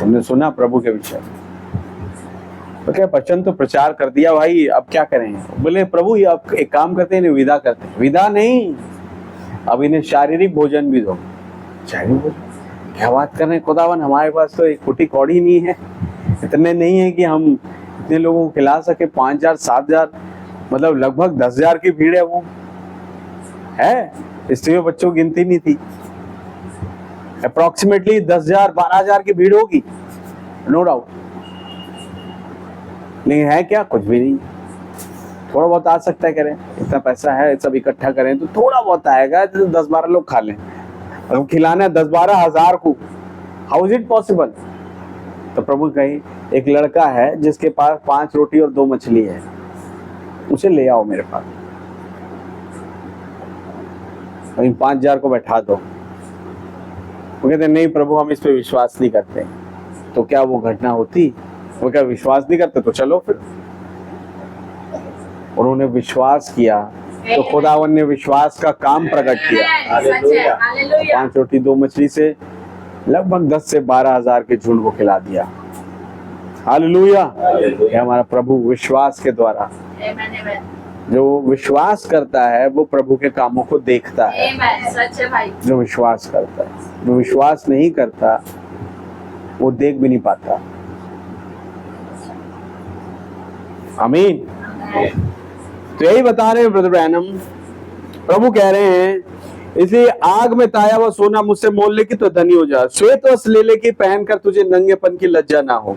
S1: हमने सुना प्रभु के विषय। तो क्या वचन तो प्रचार कर दिया भाई, अब क्या करें? बोले प्रभु ये अब एक काम करते हैं, विदा करते हैं। विदा नहीं, अब इन्हें शारीरिक भोजन भी दो। शारीरिक भोजन क्या बात कर रहे हैं खुदावन, हमारे पास तो एक फुटी कौड़ी नहीं है, इतने नहीं है कि हम इतने लोगों को खिला सके। 5,000 7,000 मतलब लगभग 10,000 की भीड़ है वो है, स्त्रियों बच्चों की गिनती नहीं थी। अप्रोक्सीमेटली 10,000 12,000 की भीड़ होगी, नो डाउट। लेकिन है क्या? कुछ भी नहीं। थोड़ा बहुत आ सकता है, करें इतना पैसा है, सब इकट्ठा करें तो थोड़ा बहुत आएगा, तो 10-12 लोग खा लें। अब खिलाना है 10-12 हजार को, हाउ इज इट पॉसिबल? तो प्रभु कहे एक लड़का है जिसके पास 5 रोटी और 2 मछली है, उसे ले आओ मेरे पास, इन 5,000 को बैठा दो। वो कहते नहीं प्रभु हम इस पे विश्वास नहीं करते। तो क्या वो घटना होती? वो क्या विश्वास नहीं करते? तो चलो फिर। उन्होंने विश्वास किया तो खुदावन ने विश्वास का काम प्रकट किया। 5 रोटी 2 मछली से लगभग 10 से 12 हजार के झुंड को खिला दिया। हालेलुया। ये हमारा प्रभु विश्वास के द्वारा, जो विश्वास करता है वो प्रभु के कामों को देखता है। जो विश्वास करता है, जो विश्वास नहीं करता वो देख भी नहीं पाता। आमीन। तो यही बता रहे हैं ब्रदर ब्रैनम, प्रभु कह रहे हैं इसलिए आग में ताया हुआ सोना मुझसे मोल ले कि तो धनी हो जा, श्वेत वस्त्र ले ले कि पहनकर तुझे नंगेपन की लज्जा ना हो,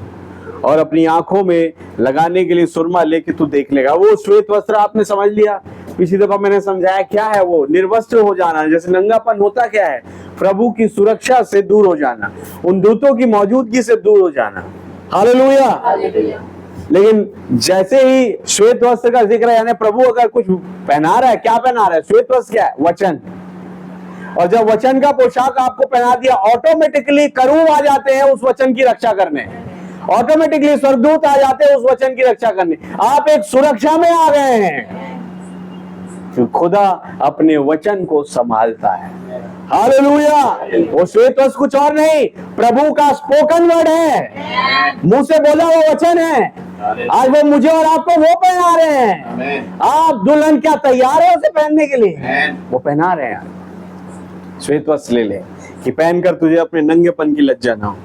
S1: और अपनी आंखों में लगाने के लिए सुरमा लेके तू देख लेगा। वो श्वेत वस्त्र आपने समझ लिया, पिछली दफा मैंने समझाया क्या है वो, निर्वस्त्र हो जाना। जैसे नंगापन होता क्या है? प्रभु की सुरक्षा से दूर हो जाना, उन दूतों की मौजूदगी से दूर हो जाना। हालेलुया। लेकिन जैसे ही श्वेत वस्त्र का जिक्र है, यानी प्रभु अगर कुछ पहना रहा है, क्या पहना रहा है? श्वेत वस्त्र क्या है? वचन। और जब वचन का पोशाक आपको पहना दिया, ऑटोमेटिकली करूब आ जाते हैं उस वचन की रक्षा करने, ऑटोमेटिकली स्वर्गदूत आ जाते हैं उस वचन की रक्षा करने। आप एक सुरक्षा में आ गए हैं, तो खुदा अपने वचन को संभालता है। हालेलुया। वो श्वेत वस्त्र कुछ और नहीं, प्रभु का स्पोकन वर्ड है, मुंह से बोला हुआ वचन है। आज वो मुझे और आपको वो पहना रहे हैं। आप दुल्हन क्या तैयार है उसे पहनने के लिए? वो पहना रहे हैं। श्वेत वस्त्र ले ले कि पहनकर तुझे अपने नंगेपन की लज्जा ना हो।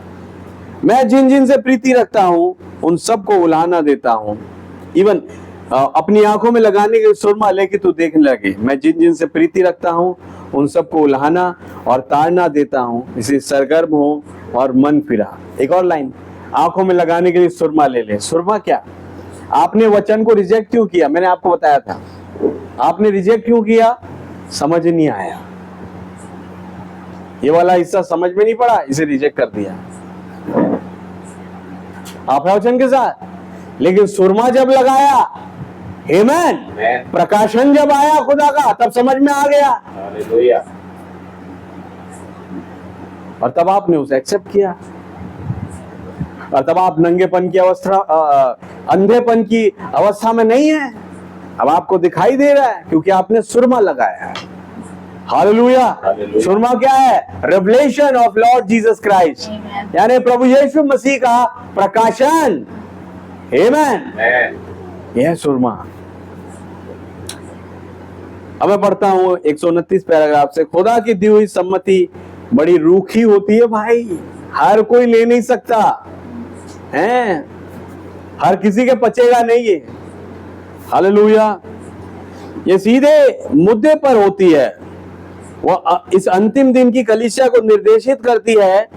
S1: मैं जिन जिन से प्रीति रखता हूं उन सबको उलाहना देता हूं, इवन अपनी आंखों में लगाने के सुरमा लेके तू देखने लगे। मैं जिन जिन से प्रीति रखता हूं उन सबको उलाहना और ताड़ना देता हूं, इसे सरगर्म हो और मन फिरा। एक और लाइन, आंखों में लगाने के लिए सुरमा ले ले। सुरमा क्या? आपने वचन को रिजेक्ट क्यों किया? मैंने आपको बताया था, आपने रिजेक्ट क्यों किया? समझ नहीं आया, ये वाला हिस्सा समझ में नहीं पड़ा, इसे रिजेक्ट कर दिया। आप है वचन के साथ, लेकिन सुरमा जब लगाया, आमीन, प्रकाशन जब आया खुदा का, तब समझ में आ गया।
S2: हालेलुया।
S1: और तब आपने उसे एक्सेप्ट किया, और तब आप नंगेपन की अवस्था, अंधेपन की अवस्था में नहीं है। अब आपको दिखाई दे रहा है क्योंकि आपने सुरमा लगाया है। हालेलुया। सुरमा क्या है? Revelation of Lord Jesus Christ, यानी प्रभु यीशु मसीह का प्रकाशन। आमीन। यह सुरमा। अब मैं पढ़ता हूं 129 पैराग्राफ से। खुदा की दी हुई सम्मति बड़ी रूखी होती है भाई, हर कोई ले नहीं सकता है, हर किसी के पचेगा नहीं ये। हालेलुया। ये सीधे मुद्दे पर होती है, वो इस अंतिम दिन की कलीसिया को निर्देशित करती है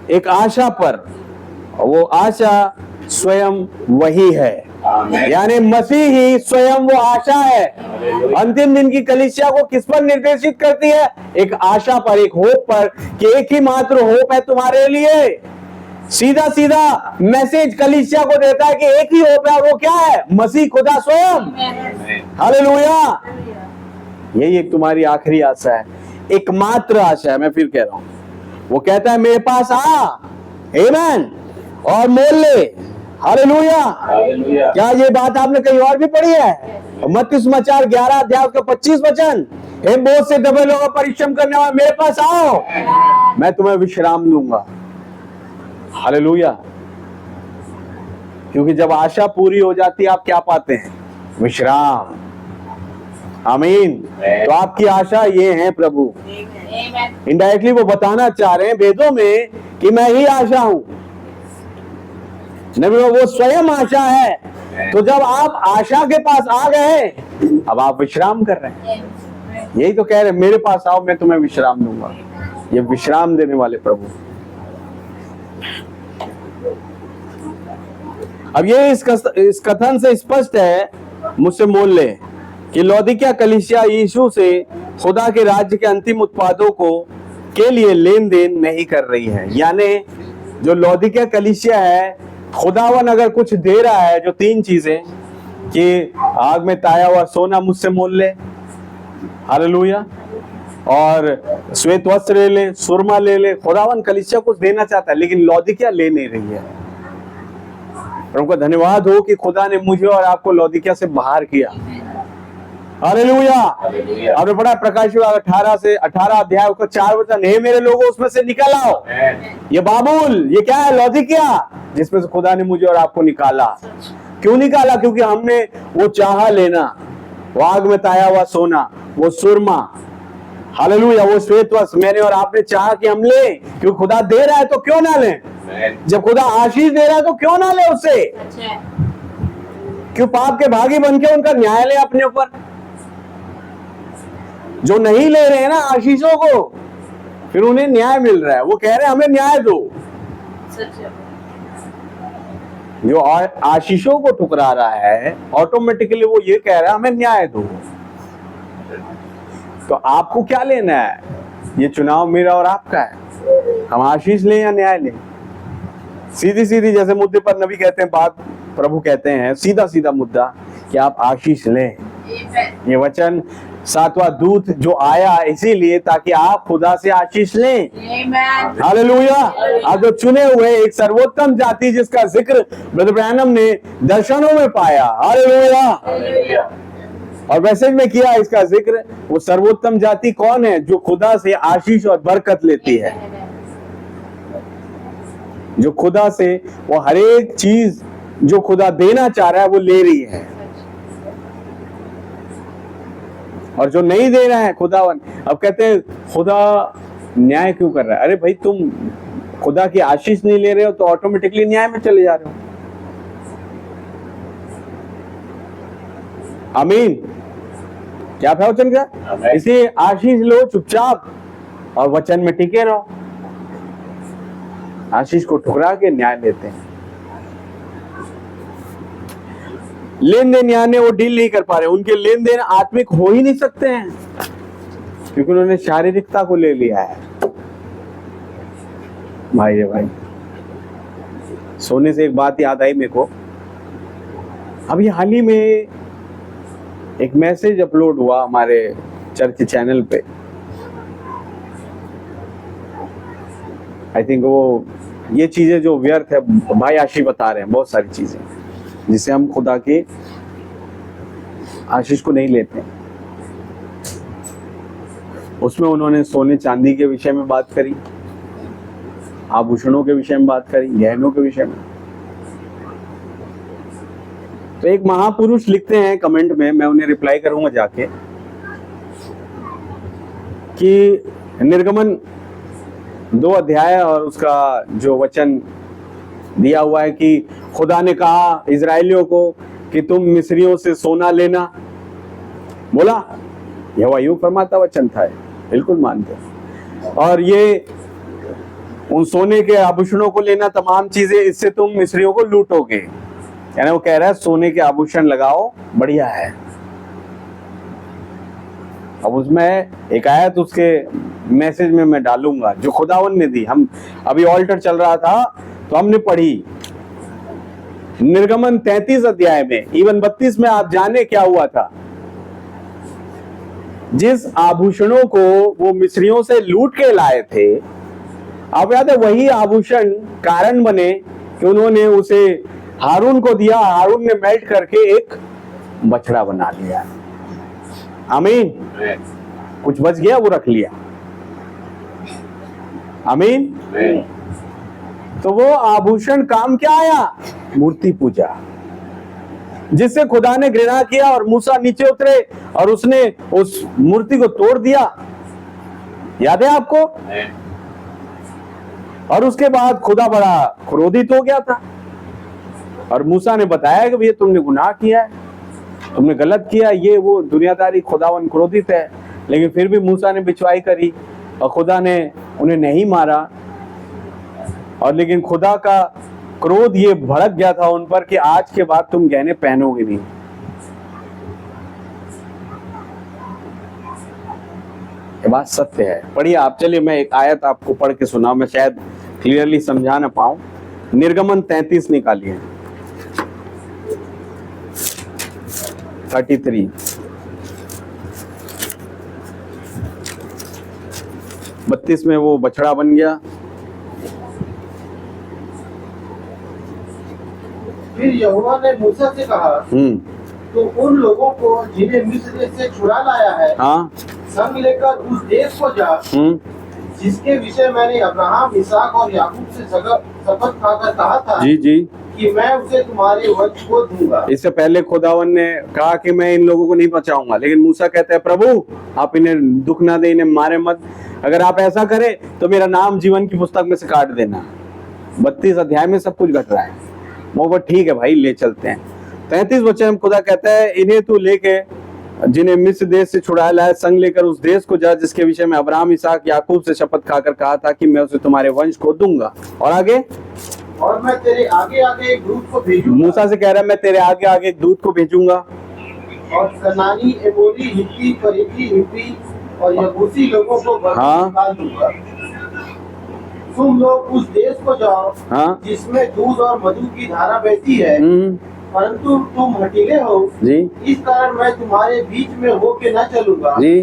S1: एक आशा पर। वो आशा स्वयं वही है, यानी मसीह ही स्वयं वो आशा है। अंतिम दिन की कलीसिया को किस पर निर्देशित करती है? एक आशा पर, एक होप पर, कि एक ही मात्र होप है तुम्हारे लिए। सीधा सीधा मैसेज कलीसिया को देता है कि एक ही होप है, वो क्या है? मसीह खुदा स्वयं। हालेलुया। यही एक तुम्हारी आखिरी आशा है, एकमात्र आशा है। मैं फिर कह रहा हूं, वो कहता है मेरे पास आ, आमीन, और मोल ले। हालेलुया। क्या ये बात आपने कहीं और भी पढ़ी है? मत्ती सुसमाचार 11 अध्याय उसका 25 वचन, हे बोझ से दबे लोगों परिश्रम करने वाले मेरे पास आओ, मैं तुम्हें विश्राम दूंगा। हालेलुया। क्योंकि जब आशा पूरी हो जाती है आप क्या पाते हैं? विश्राम। आमीन। तो आपकी आशा ये है प्रभु। इनडायरेक्टली वो बताना चाह रहे हैं वेदों में कि मैं ही आशा हूं, नहीं वो स्वयं आशा है। तो जब आप आशा के पास आ गए, अब आप विश्राम कर रहे हैं। यही तो कह रहे हैं, मेरे पास आओ मैं तुम्हें विश्राम दूंगा। ये विश्राम देने वाले प्रभु। अब ये इस कथन से स्पष्ट है, मुझसे मोल ले, कि लौदीकिया कलीसिया यीशु से खुदा के राज्य के अंतिम उत्पादों को के लिए लेन देन नहीं कर रही है। यानी जो लौदीकिया कलीसिया है, खुदावन अगर कुछ दे रहा है, जो 3 चीजें, कि आग में ताया हुआ सोना मुझसे मोल ले, हालेलुया, और श्वेत वस्त्र ले ले, सुरमा ले ले। खुदावन कलीसिया कुछ देना चाहता है, लेकिन लौदीकिया ले नहीं रही है। प्रभु का धन्यवाद हो कि खुदा ने मुझे और आपको लौदीकिया से बाहर किया। हालेलुया। आपने पढ़ा प्रकाश 18 से 18 अध्याय को 4 वचन, हे मेरे लोगों उसमें से निकल आओ। ये बाबुल, ये क्या है? लौदीकिया, जिसमें से खुदा ने मुझे और आपको निकाला। क्यों निकाला? क्योंकि हमने वो चाहा लेना, वो आग में ताया हुआ सोना, वो सुरमा, हालेलुया, वो श्वेत वस्त्र मैंने और आपने चाहा कि हम ले। क्योंकि खुदा दे रहा है तो क्यों ना ले? जब खुदा आशीष दे रहा है तो क्यों ना ले उससे? क्यों पाप के भागी बन के उनका न्याय ले अपने ऊपर? जो नहीं ले रहे हैं ना आशीषों को, फिर उन्हें न्याय मिल रहा है। वो कह रहे हैं हमें न्याय दो। जो आशीषों को ठुकरा रहा है, ऑटोमेटिकली वो ये कह रहा है हमें न्याय दो। तो आपको क्या लेना है? ये चुनाव मेरा और आपका है। हम आशीष लें या न्याय लें? सीधी सीधी जैसे मुद्दे पर नबी कहते हैं, बात प्रभु कहते हैं, सीधा सीधा मुद्दा कि आप आशीष लें। ये वचन 7वां दूत जो आया इसीलिए ताकि आप खुदा से आशीष लें। हालेलुया। आप जो चुने हुए एक सर्वोत्तम जाति जिसका जिक्र ब्रदर ब्रैनम ने दर्शनों में पाया, हालेलुया, और मैसेज में किया इसका जिक्र। वो सर्वोत्तम जाति कौन है? जो खुदा से आशीष और बरकत लेती है, जो खुदा से वो हर एक चीज जो खुदा देना चाह रहा है वो ले रही है। और जो नहीं दे रहा है खुदावन, अब कहते हैं खुदा न्याय क्यों कर रहा है? अरे भाई, तुम खुदा की आशीष नहीं ले रहे हो तो ऑटोमेटिकली न्याय में चले जा रहे हो। आमीन। क्या था वचन का? इसे आशीष लो चुपचाप और वचन में टिके रहो। आशीष को ठुकरा के न्याय लेते हैं। लेन देन यानी वो डील नहीं कर पा रहे, उनके लेन देन आत्मिक हो ही नहीं सकते हैं क्योंकि उन्होंने शारीरिकता को ले लिया है। भाई भाई, सोने से एक बात याद आई मेरे को। अभी हाल ही में एक मैसेज अपलोड हुआ हमारे चर्च चैनल पे। आई थिंक वो ये चीजें जो व्यर्थ है, भाई आशी बता रहे हैं बहुत सारी चीजें जिसे हम खुदा के आशीष को नहीं लेते। उसमें उन्होंने सोने चांदी के विषय में बात करी, आभूषणों के विषय में बात करी, गहनों के विषय में। तो एक महापुरुष लिखते हैं कमेंट में, मैं उन्हें रिप्लाई करूंगा जाके, कि निर्गमन 2 अध्याय और उसका जो वचन दिया हुआ है कि खुदा ने कहा इजराइलियों को कि तुम मिस्रियों से सोना लेना, बोला यहोवा यूं फरमाता वचन था, बिल्कुल मानते। और ये उन सोने के आभूषणों को लेना, तमाम चीजें, इससे तुम मिस्रियों को लूटोगे। यानी वो कह रहा है सोने के आभूषण लगाओ, बढ़िया है। अब उसमें एक आयत उसके मैसेज में मैं डालूंगा जो खुदावन ने दी। हम अभी ऑल्टर चल रहा था तो हमने पढ़ी निर्गमन 33 अध्याय में, इवन 32 में। आप जाने क्या हुआ था? जिस आभूषणों को वो मिस्रियों से लूट के लाए थे, आप याद है, वही आभूषण कारण बने कि उन्होंने उसे हारून को दिया। हारून ने मेल्ट करके एक बछड़ा बना लिया। आमीन। कुछ बच गया वो रख लिया। आमीन। तो वो आभूषण काम क्या आया? मूर्ति पूजा, जिससे खुदा ने घृणा किया और मूसा नीचे उतरे और उसने उस मूर्ति को तोड़ दिया। याद है आपको? और उसके बाद खुदा बड़ा क्रोधित हो गया था और मूसा ने बताया कि भैया तुमने गुनाह किया है, तुमने गलत किया, ये वो दुनियादारी, खुदावन क्रोधित है। लेकिन फिर भी मूसा ने बिचवाई करी और खुदा ने उन्हें नहीं मारा। और लेकिन खुदा का क्रोध ये भड़क गया था उन पर कि आज के बाद तुम गहने पहनोगे नहीं। ये बात सत्य है। पढ़िए आप, चलिए मैं एक आयत आपको पढ़ के सुना, मैं शायद क्लियरली समझा ना पाऊं। निर्गमन 33 निकालिए, 33। बत्तीस में वो बछड़ा बन गया।
S3: फिर यहोवा ने मूसा से कहा, तो उन लोगों को जिन्हें मिस्र देश से छुड़ा लाया है,
S1: हाँ,
S3: संग लेकर उस देश को जा जिसके विषय मैंने अब्राहम, इसहाक और याकूब से शपथ खाकर कहा था
S1: जी जी
S3: कि मैं उसे तुम्हारे वंश को दूंगा।
S1: इससे पहले खुदावन ने कहा कि मैं इन लोगों को नहीं बचाऊंगा, लेकिन मूसा कहता है प्रभु आप इन्हें दुख ना दे, इन्हें मारे मत, अगर आप ऐसा करें तो मेरा नाम जीवन की पुस्तक में से काट देना। 32 अध्याय में सब कुछ घट रहा है। वो ठीक है भाई, ले चलते हैं। 33 वचन में खुदा कहता है, इन्हें तू लेके जिन्हें मिस्र देश से छुड़ाया लाया, संग लेकर उस देश को जा जिसके विषय में अब्राहम, इसहाक, याकूब से शपथ खाकर कहा था कि मैं उसे तुम्हारे वंश को दूंगा। और आगे,
S3: और मैं तेरे आगे आगे एक दूत को भेजूंगा।
S1: मूसा से कह रहा है मैं तेरे आगे आगे एक दूत को भेजूंगा,
S3: और कनानी, एमोरी, हित्ती, परिज्जी, हिब्बी और यबूसी लोगों को निकाल दूंगा। तुम लोग उस देश को जाओ जिसमें दूध और मधु की धारा बहती है, परंतु तुम हठीले हो जी, इस कारण मैं तुम्हारे बीच में होके न चलूंगा जी।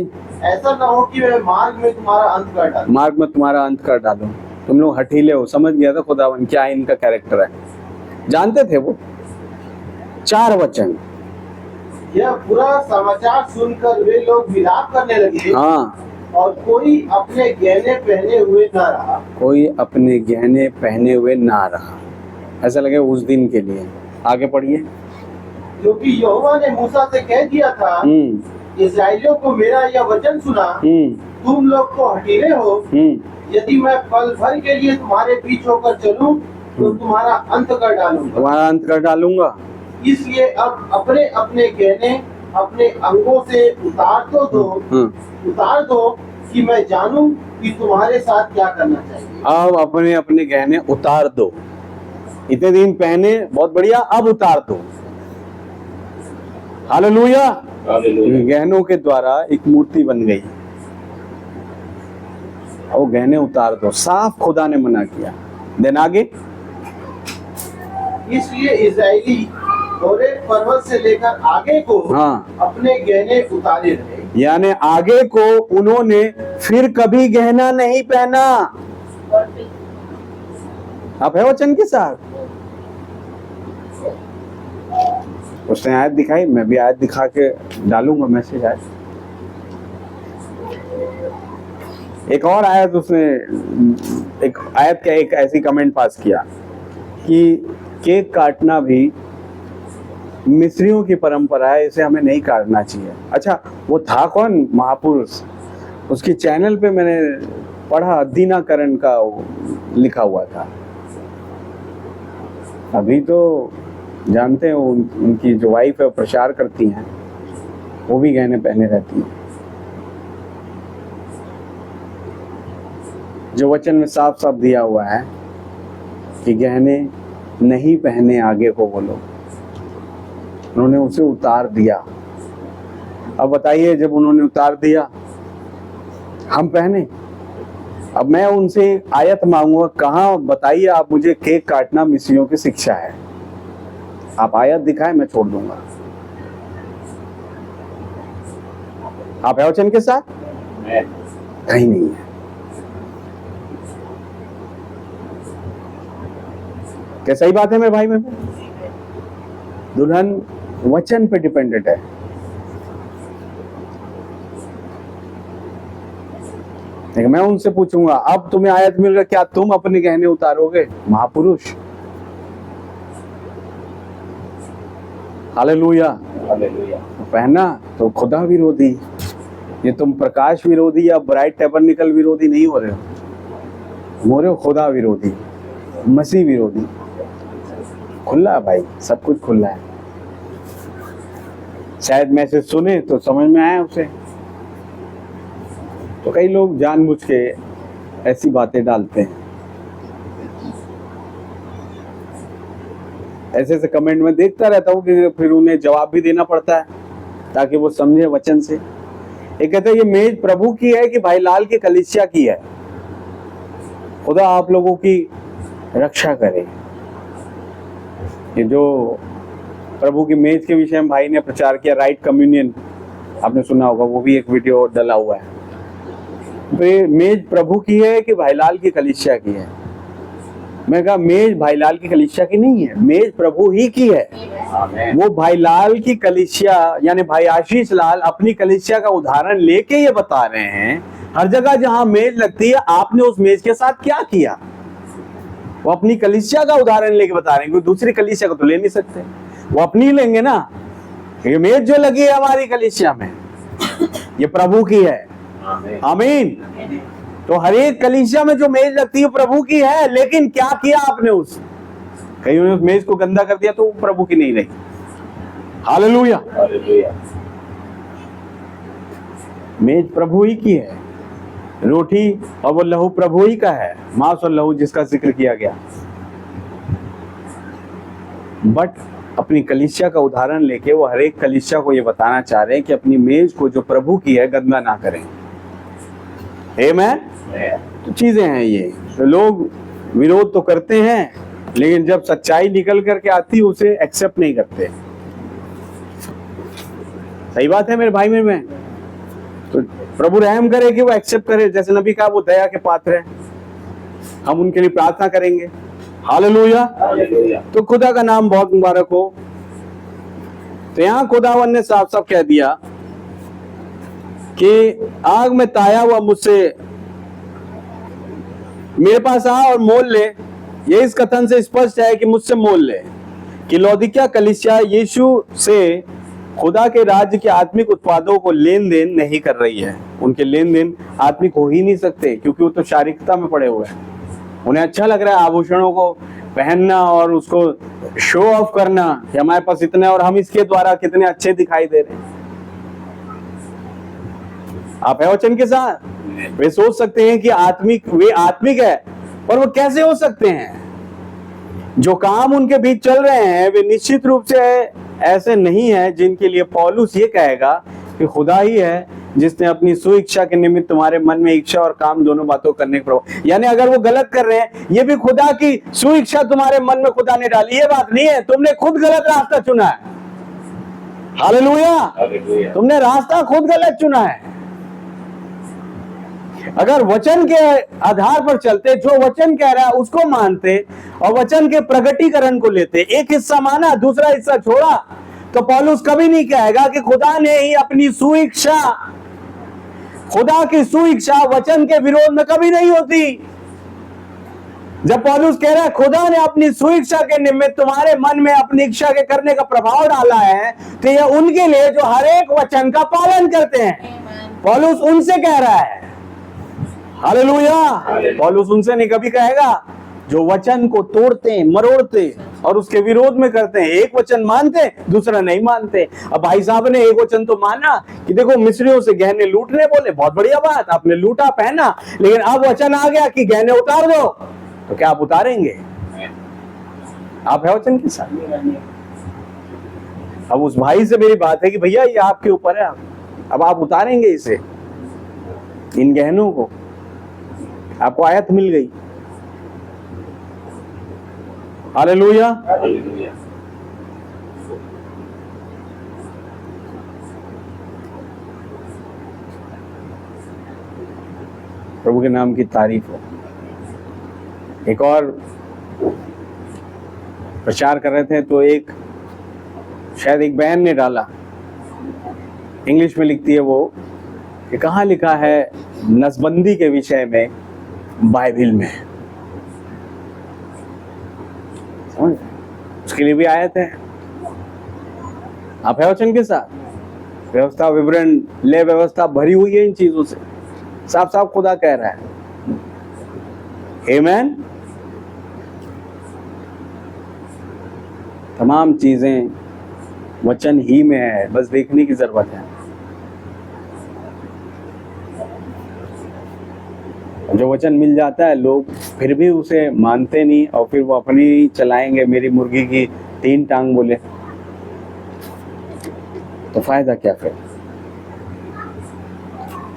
S3: ऐसा न हो कि मैं मार्ग में तुम्हारा अंत कर डालूं। मार्ग में तुम्हारा अंत कर डालूं। तुम लोग हठीले हो। समझ गया था खुदावन क्या इनका कैरेक्टर है, जानते थे वो। 4 वचन। यह बुरा समाचार सुनकर वे लोग विलाप करने लगे। हाँ। और कोई अपने गहने पहने हुए न रहा। कोई अपने गहने पहने हुए ना रहा।
S1: ऐसा लगे उस दिन के लिए। आगे पढ़िए।
S3: क्योंकि यहोवा ने मूसा से कह दिया था, इस्राएलियों को मेरा यह वचन सुना, तुम लोग तो हठीले हो, यदि मैं पल भर के लिए तुम्हारे बीच होकर चलूं तो तुम्हारा अंत कर डालूंगा।
S1: तुम्हारा अंत कर डालूंगा।
S3: इसलिए अब अपने अपने गहने अपने अंगों से उतार दो कि मैं जानूं कि तुम्हारे साथ क्या करना चाहिए।
S1: अब अपने अपने गहने उतार दो। इतने दिन पहने, बहुत बढ़िया, अब उतार दो। हालेलुया। गहनों के द्वारा एक मूर्ति बन गई और गहने उतार दो। साफ खुदा ने मना किया। देन आगे,
S3: इसलिए इस्राएली होरेब पर्वत से लेकर आगे को अपने गहने उतारे रहे।
S1: यानी आगे को उन्होंने फिर कभी गहना नहीं पहना। आप है वचन के साथ? उसने आयत दिखाई, मैं भी आयत दिखा के डालूंगा मैसेज। आयत, एक और आयत उसने, एक आयत का एक ऐसी कमेंट पास किया कि केक काटना भी मिस्रियों की परंपरा है, इसे हमें नहीं काटना चाहिए। अच्छा, वो था कौन? महापुरुष। उसकी चैनल पे मैंने पढ़ा, दीनाकरण का लिखा हुआ था। अभी तो जानते हो उनकी जो वाइफ है वो प्रचार करती हैं, वो भी गहने पहने रहती हैं। जो वचन में साफ साफ दिया हुआ है कि गहने नहीं पहने आगे को वो लोग, उन्होंने उसे उतार दिया। अब बताइए, जब उन्होंने उतार दिया हम पहने। अब मैं उनसे आयत मांगूंगा, कहाँ बताइए आप मुझे केक काटना मिस्रियों की शिक्षा है। आप आयत दिखाएं, मैं छोड़ दूंगा। आप है वचन के साथ? कहीं नहीं है। क्या सही बात है मेरे भाई? में दुल्हन वचन पे डिपेंडेंट है। लेकिन मैं उनसे पूछूंगा, अब तुम्हें आयत मिल रहा, क्या तुम अपने गहने उतारोगे? महापुरुष, हालेलुया।
S2: हालेलुया।
S1: पहना तो खुदा विरोधी, ये तुम प्रकाश विरोधी या ब्राइट टैबरनेकल विरोधी नहीं हो रहे हो रहे हो खुदा विरोधी, मसीह विरोधी। खुला है भाई, सब कुछ खुला है। शायद मैसेज सुने तो समझ में आया उसे, तो कई लोग जानबूझ के ऐसी बातें डालते हैं। ऐसे ऐसे कमेंट में देखता रहता हूँ कि फिर उन्हें जवाब भी देना पड़ता है ताकि वो समझे वचन से। एक कहते हैं ये मेज प्रभु की है कि भाई लाल की कलीसिया की है। खुदा आप लोगों की रक्षा करे। ये जो प्रभु की मेज के विषय में भाई ने प्रचार किया, राइट कम्युनियन, आपने सुना होगा, वो भी एक वीडियो डला हुआ है। तो ये मेज प्रभु की है कि भाई लाल की कलीसिया की है? मैं कहा मेज भाई लाल की कलीसिया की नहीं है, मेज प्रभु ही की है।
S2: आमीन।
S1: वो भाई लाल की कलीसिया यानी भाई आशीष लाल अपनी कलीसिया का उदाहरण लेके ये बता रहे हैं, हर जगह जहां मेज लगती है आपने उस मेज के साथ क्या किया। वो अपनी कलीसिया का उदाहरण लेके बता रहे हैं, कोई दूसरी कलीसिया को तो ले नहीं सकते, वो अपनी लेंगे ना। ये मेज जो लगी है हमारी कलीसिया में, ये प्रभु की है।
S2: आमीन।
S1: आमीन। तो हर एक कलीसिया में जो मेज लगती है प्रभु की है, लेकिन क्या किया आपने उस, कहीं उस मेज को गंदा कर दिया तो वो प्रभु की नहीं रही। हालेलुया।
S2: हालेलुया।
S1: मेज प्रभु ही की है, रोटी और वो लहू प्रभु ही का है, मांस और लहू जिसका जिक्र किया गया। बट अपनी कलीसिया का उदाहरण लेके वो हर एक कलीसिया को ये बताना चाह रहे हैं कि अपनी मेज को जो प्रभु की है गंदा ना करें। आमीन। तो चीजें हैं ये, तो लोग विरोध तो करते हैं लेकिन जब सच्चाई निकल करके आती है उसे एक्सेप्ट नहीं करते। सही बात है मेरे भाई मेरे बहन। तो प्रभु रहम करे कि वो एक्सेप्ट करे, जैसे नबी कहा वो दया के पात्र है, हम उनके लिए प्रार्थना करेंगे। हालेलुया।
S2: हालेलुया।
S1: तो खुदा का नाम बहुत मुबारक हो। तो यहाँ खुदावन ने साफ साफ कह दिया कि आग में ताया हुआ मुझसे मेरे पास आ और मोल ले। ये इस कथन से स्पष्ट है कि मुझसे मोल ले कि लौदीकिया कलीसिया यीशु से खुदा के राज्य के आत्मिक उत्पादों को लेन देन नहीं कर रही है। उनके लेन देन आत्मिक हो ही नहीं सकते क्योंकि वो तो शारीरिकता में पड़े हुए हैं। उन्हें अच्छा लग रहा है आभूषणों को पहनना और उसको शो ऑफ करना कि हमारे पास इतने और हम इसके द्वारा कितने अच्छे दिखाई दे रहे हैं। आप है वचन के साथ। वे सोच सकते हैं कि वे आत्मिक है, पर वो कैसे हो सकते हैं? जो काम उनके बीच चल रहे हैं वे निश्चित रूप से ऐसे नहीं है जिनके लिए पौलुस ये कहेगा कि खुदा ही है जिसने अपनी सुइच्छा के निमित्त तुम्हारे मन में इच्छा और काम दोनों बातों करने को, यानी अगर वो गलत कर रहे हैं ये भी खुदा की सुइच्छा तुम्हारे मन में खुदा ने डाली। ये बात नहीं है तुमने खुद गलत रास्ता चुना है। हालेलुया।
S2: हालेलुया।
S1: तुमने रास्ता खुद गलत चुना है। अगर वचन के आधार पर चलते, जो वचन कह रहा है उसको मानते और वचन के प्रगटीकरण को लेते, एक हिस्सा माना दूसरा हिस्सा छोड़ा, तो पौलुस कभी नहीं कहेगा कि खुदा ने ही अपनी सुइच्छा, खुदा की सुइच्छा वचन के विरोध में कभी नहीं होती। जब पौलुस कह रहा है खुदा ने अपनी सुइच्छा के निमित्त तुम्हारे मन में अपनी इच्छा के करने का प्रभाव डाला है, तो यह उनके लिए जो हर एक वचन का पालन करते हैं। पौलुस उनसे कह रहा है। हालेलुया। पौलुस उनसे नहीं कभी कहेगा जो वचन को तोड़ते मरोड़ते और उसके विरोध में करते हैं। एक वचन मानते दूसरा नहीं मानते। अब भाई साहब ने एक वचन तो माना कि देखो मिस्रियों से गहने लूटने बोले, बहुत बढ़िया बात, आपने लूटा पहना, लेकिन अब वचन आ गया कि गहने उतार दो, तो क्या आप उतारेंगे? आप है वचन के साथ। अब उस भाई से मेरी बात है कि भैया ये आपके ऊपर है, अब आप उतारेंगे इसे, इन गहनों को। आपको आयत मिल गई। हालेलुया।
S2: हालेलुया।
S1: प्रभु के नाम की तारीफ हो। एक और प्रचार कर रहे थे तो शायद एक बहन ने डाला, इंग्लिश में लिखती है वो, कि कहाँ लिखा है नसबंदी के विषय में बाइबल में। उसके लिए भी आयत है। आप है वचन के साथ? व्यवस्था, विवरण, ले व्यवस्था भरी हुई है इन चीजों से। साफ साफ खुदा कह रहा है। आमीन। तमाम चीजें वचन ही में है, बस देखने की जरूरत है। जो वचन मिल जाता है, लोग फिर भी उसे मानते नहीं और फिर वो अपनी चलाएंगे। मेरी मुर्गी की 3 टांग बोले तो फायदा क्या फिर?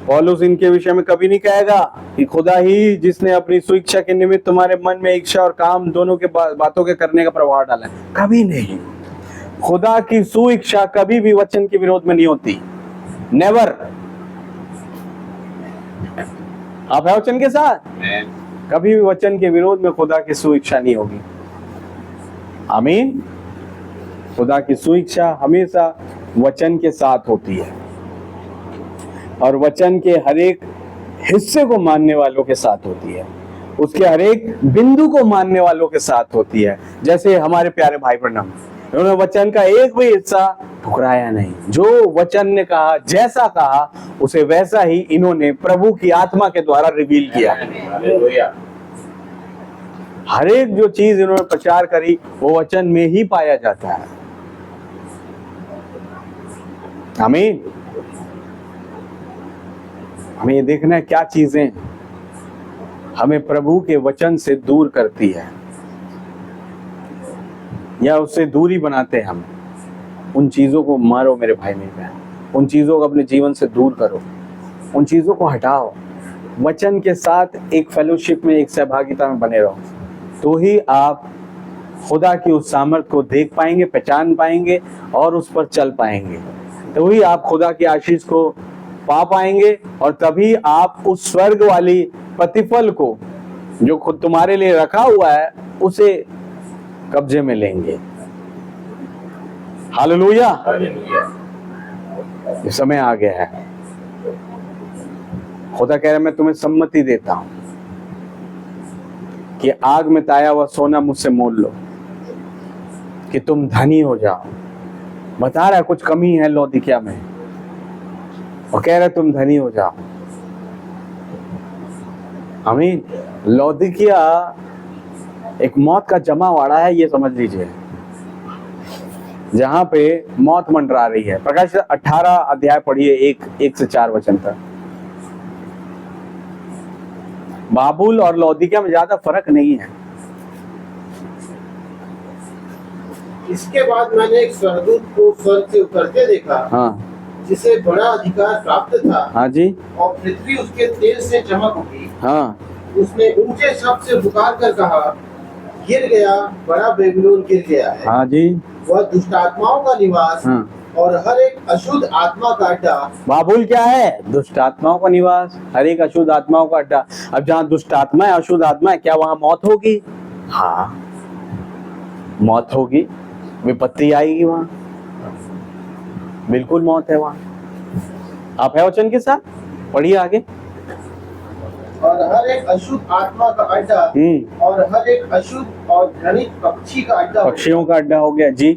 S1: पौलुस इनके विषय में कभी नहीं कहेगा कि खुदा ही जिसने अपनी स्वेच्छा के निमित्त तुम्हारे मन में इच्छा और काम दोनों के बातों के करने का प्रभाव डाला है। कभी नहीं। खुदा की सुइच्छा कभी भी वचन के विरोध में नहीं होती। नेवर। आप है वचन के साथ? कभी भी वचन के विरोध में खुदा की सुइच्छा नहीं होगी। आमीन। खुदा की सुइच्छा हमेशा वचन के साथ होती है और वचन के हर एक हिस्से को मानने वालों के साथ होती है, उसके हर एक बिंदु को मानने वालों के साथ होती है। जैसे हमारे प्यारे भाई ब्रनम, उन्होंने वचन का एक भी हिस्सा ठुकराया नहीं। जो वचन ने कहा, जैसा कहा, उसे वैसा ही इन्होंने प्रभु की आत्मा के द्वारा रिवील किया।
S2: हालेलुया।
S1: हर एक जो चीज इन्होंने प्रचार करी वो वचन में ही पाया जाता है। आमीन। हमें ये देखना है क्या चीजें हमें प्रभु के वचन से दूर करती है या उससे दूरी बनाते हैं। हम उन चीजों को मारो मेरे भाई मेरी बहन, उन चीजों को अपने जीवन से दूर करो, उन चीजों को हटाओ। वचन के साथ एक फेलोशिप में, एक सहभागिता में बने रहो, तो ही आप खुदा की उस सामर्थ को देख पाएंगे, पहचान पाएंगे और उस पर चल पाएंगे। तो ही आप खुदा की आशीष को पा पाएंगे और तभी आप उस स्वर्ग वाली प्रतिफल को जो खुद तुम्हारे लिए रखा हुआ है उसे कब्जे में लेंगे। हालेलुया।
S2: हालेलुया।
S1: ये समय आ गया है। खुदा कह रहा है मैं तुम्हें सम्मति देता हूं कि आग में ताया हुआ सोना मुझसे मोल लो कि तुम धनी हो जाओ। बता रहा है कुछ कमी है लौदीकिया में और कह रहा है तुम धनी हो जाओ। आमीन। लौदीकिया एक मौत का जमावाड़ा है, ये समझ लीजिए, जहां पे मौत मंडरा रही है। प्रकाश 18 अध्याय पढ़िए, 1 से 4 वचन तक। बाबुल और लौदीकिया में ज्यादा फर्क नहीं है।
S3: इसके बाद मैंने एक स्वर्गदूत को स्वर्ग से उतरते देखा,
S1: हाँ
S3: जिसे बड़ा अधिकार प्राप्त था।
S1: हाँ जी।
S3: और पृथ्वी उसके तेज से चमक उठी।
S1: हाँ
S3: उसने ऊंचे शब्द से पुकार कर कहा, गिर गया, बड़ा बेबीलोन गिर गया है।
S1: हाँ जी।
S3: वह दुष्ट आत्माओं का निवास
S1: हाँ।
S3: और हर एक अशुद्ध आत्मा का अड्डा।
S1: बाबुल क्या है? दुष्ट आत्माओं का निवास, हर एक अशुद्ध आत्माओं का अड्डा। अब जहाँ दुष्ट आत्मा है, अशुद्ध आत्मा है, क्या वहां मौत होगी? हाँ, मौत होगी, विपत्ति आएगी वहां, बिल्कुल मौत है वहां। आप है वचन के साथ? पढ़िए आगे।
S3: और हर एक अशुद्ध आत्मा का अड्डा और हर एक अशुद्ध और घृणित पक्षी का अड्डा,
S1: पक्षियों का अड्डा हो गया जी।